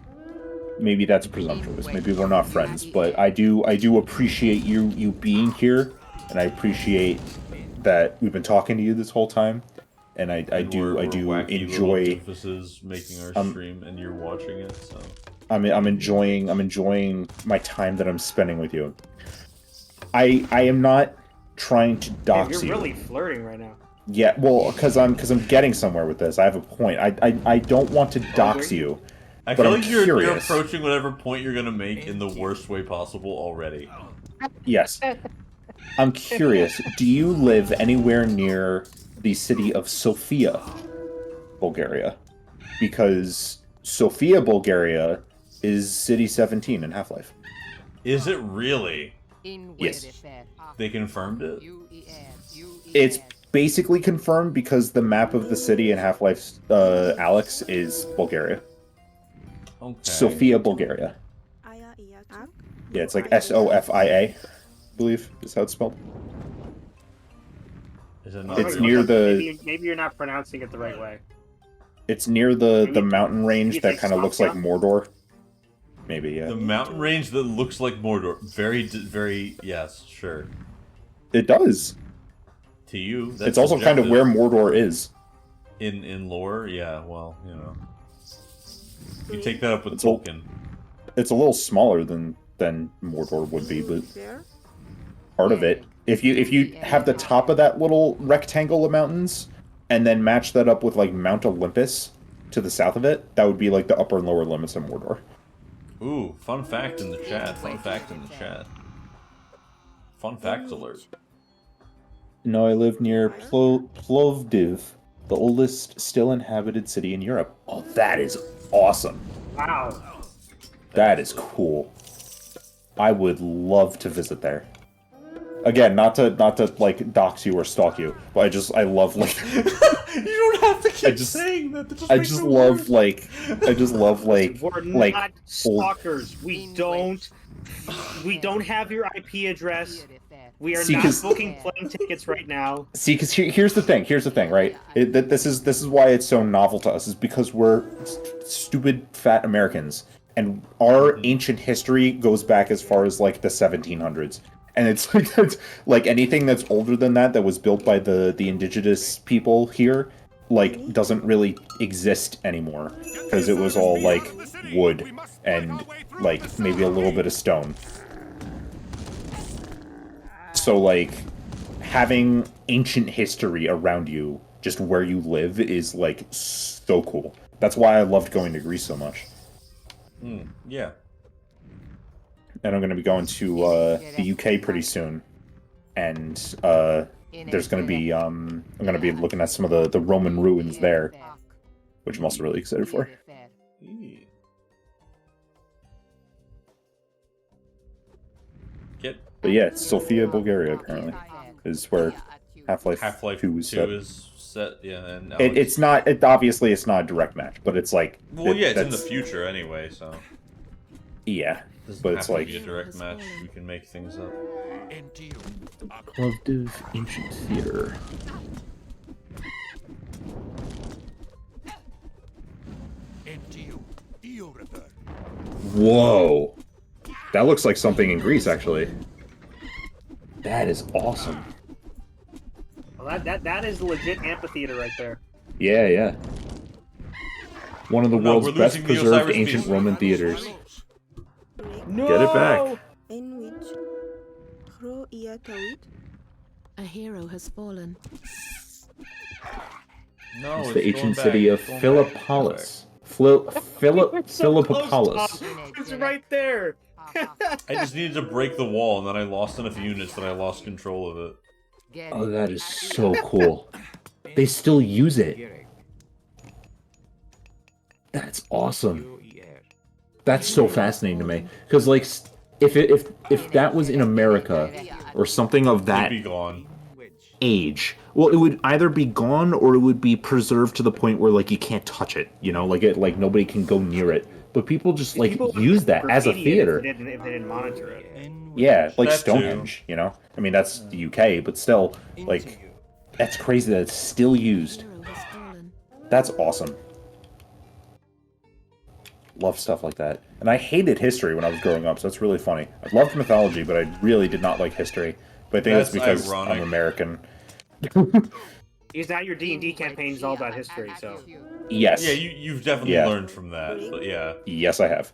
Maybe that's presumptuous. Maybe we're not friends, but I do appreciate you being here, and I appreciate that we've been talking to you this whole time, and I do enjoy emphasis making our stream, and you're watching it. So I'm enjoying my time that I'm spending with you. I am not trying to dox you. You're really flirting right now. Yeah, well, because I'm getting somewhere with this. I have a point. I don't want to dox you. I feel like you're approaching whatever point you're gonna make in the worst way possible already. Yes. I'm curious. Do you live anywhere near the city of Sofia, Bulgaria? Because Sofia, Bulgaria is City 17 in Half-Life. Is it really? Yes. They confirmed it? It's basically confirmed because the map of the city in Half-Life Alyx is Bulgaria. Okay. Sofia, Bulgaria. Yeah, it's like Sofia, I believe is how it's spelled. Is it not it's near the... Maybe you're not pronouncing it the right way. It's near the mountain range that kind of looks like Mordor. Maybe, yeah. The mountain range that looks like Mordor. Very, yes, sure. It does. To you, that's it's also kind of where Mordor is. In lore, yeah, well, you know. You take that up with Tolkien. It's a little smaller than Mordor would be, but part of it. If you have the top of that little rectangle of mountains, and then match that up with like Mount Olympus to the south of it, that would be like the upper and lower limits of Mordor. Ooh, fun fact in the chat. Fun fact alert. No, I live near Plovdiv, the oldest still inhabited city in Europe. Oh, that is awesome. Wow. That is cool. I would love to visit there. Again, not to like dox you or stalk you, but I love like you don't have to keep saying that. I just love like we're not stalkers. We don't have your IP address. We are not booking plane tickets right now. See, because here's the thing, right? This is why it's so novel to us, is because we're stupid fat Americans, and our ancient history goes back as far as like the 1700s. And it's like anything that's older than that was built by the indigenous people here, like, doesn't really exist anymore. Because it was all, like, wood and, like, maybe a little bit of stone. So, like, having ancient history around you, just where you live, is, like, so cool. That's why I loved going to Greece so much. Yeah. And I'm going to be going to the UK pretty soon. And there's going to be I'm going to be looking at some of the Roman ruins there, which I'm also really excited for. But yeah, it's Sofia, Bulgaria apparently is where Half-Life 2 is set. Yeah, and it's not. Obviously, it's not a direct match, but it's like. Well, yeah, it's in the future anyway, so. Yeah, doesn't but have it's to like be a direct match. We can make things up. Plovdiv Ancient Theater. Whoa, that looks like something in Greece, actually. That is awesome. Well, that is a legit amphitheater right there. Yeah, yeah. One of the world's best preserved ancient Roman theaters. No! Get it back. In which a hero has fallen. No, it's the ancient city of Philippolis. Philippolis. It's right there. I just needed to break the wall, and then I lost enough units that I lost control of it. Oh, that is so cool. They still use it. That's awesome. That's so fascinating to me. Because, like, if that was in America, or something of that It'd be gone. age, well, it would either be gone or it would be preserved to the point where, like, you can't touch it. You know, like nobody can go near it. But people just, like, use that as a theater. If they didn't monitor it. Yeah, like That Stonehenge, you know? I mean, that's the UK, but still, like, that's crazy that it's still used. That's awesome. Love stuff like that. And I hated history when I was growing up, so it's really funny. I loved mythology, but I really did not like history. But I think that's because ironic. I'm American. Because now your D&D campaign is all about history, so... Yes. Yeah, you've definitely learned from that, but yeah. Yes, I have.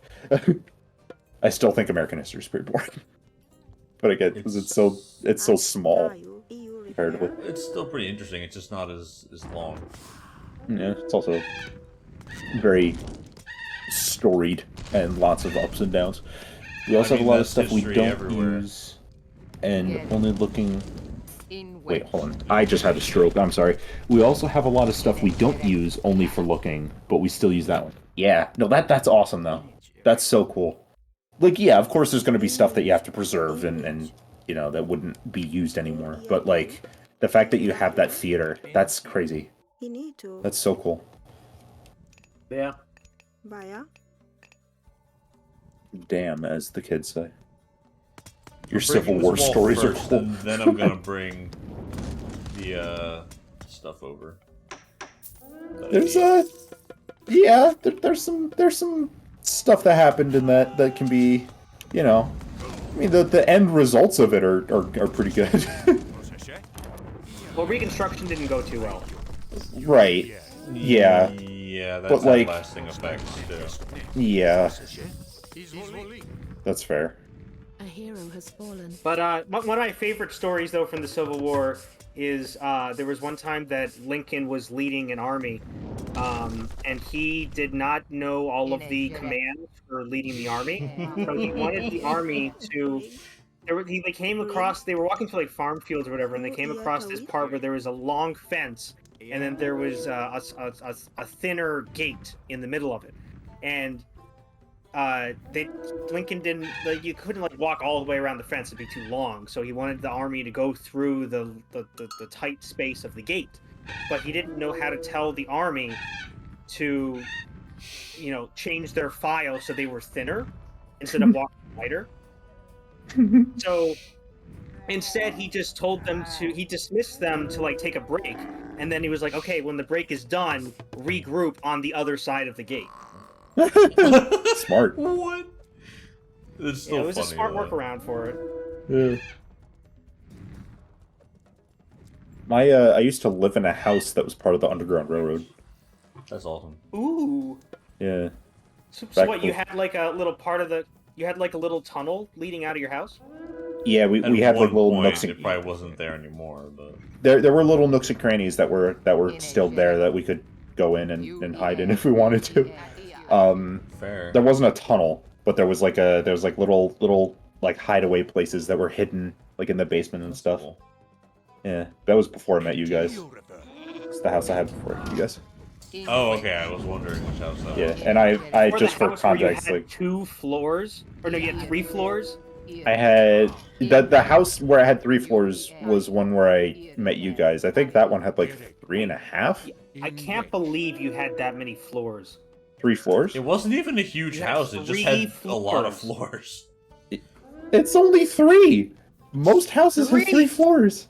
I still think American history is pretty boring. But again, because it's so small, comparatively. It's still pretty interesting, it's just not as long. Yeah, it's also very storied and lots of ups and downs. We also have a lot of stuff we don't use, and only looking... Wait, hold on. I just had a stroke. I'm sorry. We also have a lot of stuff we don't use only for looking, but we still use that one. Yeah. No, that's awesome, though. That's so cool. Like, yeah, of course there's going to be stuff that you have to preserve and you know, that wouldn't be used anymore. But, like, the fact that you have that theater, that's crazy. That's so cool. Yeah. Damn, as the kids say. Your Civil War stories are cool. And then I'm gonna bring the stuff over. There's yeah, there's some stuff that happened in that can be, you know, I mean the end results of it are pretty good. Well, Reconstruction didn't go too well. Right. Yeah. Yeah, that's but, like, lasting effects too. Yeah. That's fair. A hero has fallen. But one of my favorite stories, though, from the Civil War is there was one time that Lincoln was leading an army, and he did not know all of the commands for leading the army. So he wanted the army to... They came across... They were walking through, like, farm fields or whatever, and they came across this part where there was a long fence, and then there was a thinner gate in the middle of it. And... Lincoln didn't, like, you couldn't, like, walk all the way around the fence, it'd be too long, so he wanted the army to go through the tight space of the gate, but he didn't know how to tell the army to, you know, change their file so they were thinner instead of walking wider. So instead he just told them he dismissed them to, like, take a break, and then he was like, okay, when the break is done, regroup on the other side of the gate. Smart. What? It's still it was funny, a smart though. workaround for it. Yeah. I used to live in a house that was part of the Underground Railroad. That's awesome. Ooh. Yeah. So what, you had like a little part of the... You had like a little tunnel leading out of your house? Yeah, we had like little nooks and... It probably wasn't there anymore, but... There were little nooks and crannies that were still there that we could go in and hide in if we wanted to. Fair. There wasn't a tunnel, but there was like little like hideaway places that were hidden like in the basement and stuff. Cool. Yeah, that was before I met you guys. It's the house I had before you guys. Oh, okay. I was wondering which house that was. Yeah, and I Or just the for house where you context, had like 2 floors, or no, you had 3 floors. I had the house where I had 3 floors was one where I met you guys. I think that one had like 3.5. I can't believe you had that many floors. 3 floors? It wasn't even a huge You had house. It just 3 had a lot of floors. floors. It's only 3. Most houses have 3 floors.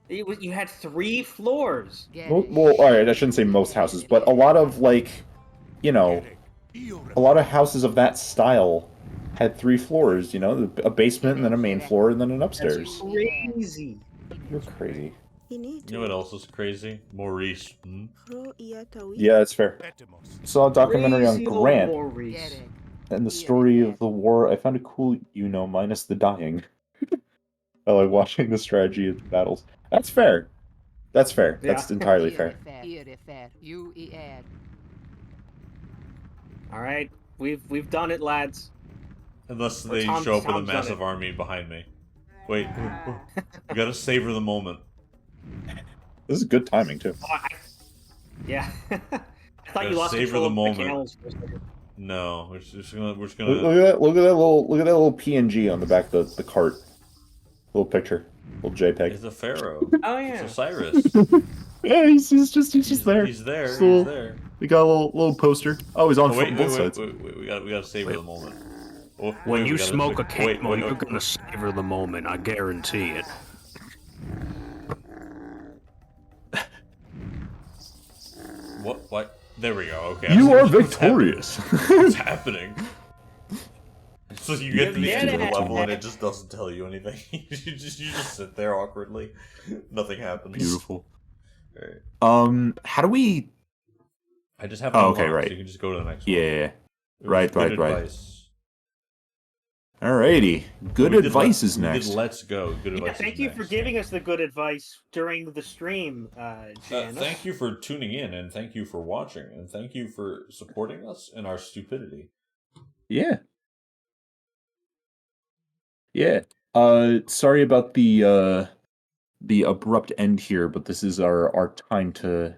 You had 3 floors. Well, all right. I shouldn't say most houses, but a lot of like, you know, a lot of houses of that style had 3 floors. You know, a basement and then a main floor and then an upstairs. That's crazy. You're crazy. You know what else is crazy? Maurice. Hmm? Yeah, that's fair. Saw a documentary on Crazy old Grant Maurice. and the story of the war. I found it cool, minus the dying. I like watching the strategy of the battles. That's fair. That's fair. That's entirely fair. All right, we've done it, lads. Unless they show up with a massive army behind me. Wait, you gotta savor the moment. This is good timing too. Yeah. I thought you lost savor control the of the moment. camels for a second. No, we're just gonna. Look at that little PNG on the back of the cart. Little picture, little JPEG. It's a pharaoh. Oh yeah. It's Osiris. Yeah, he's just there. He's there. He's there. We got a little poster. Oh, he's on both sides. Wait, we gotta savor the moment. When you smoke a camel, you're gonna savor the moment. I guarantee it. What? There we go. Okay. You are victorious. What's happening? So you get these to the level and it just doesn't tell you anything. you just sit there awkwardly. Nothing happens. Beautiful. Right. How do we? I just have. Okay, right. So you can just go to the next one. Yeah. Right. Advice. Alrighty. Good advice is next. Let's go. Good advice. Thank you for giving us the good advice during the stream, Jan. Thank you for tuning in, and thank you for watching, and thank you for supporting us in our stupidity. Yeah. Yeah. Sorry about the abrupt end here, but this is our time to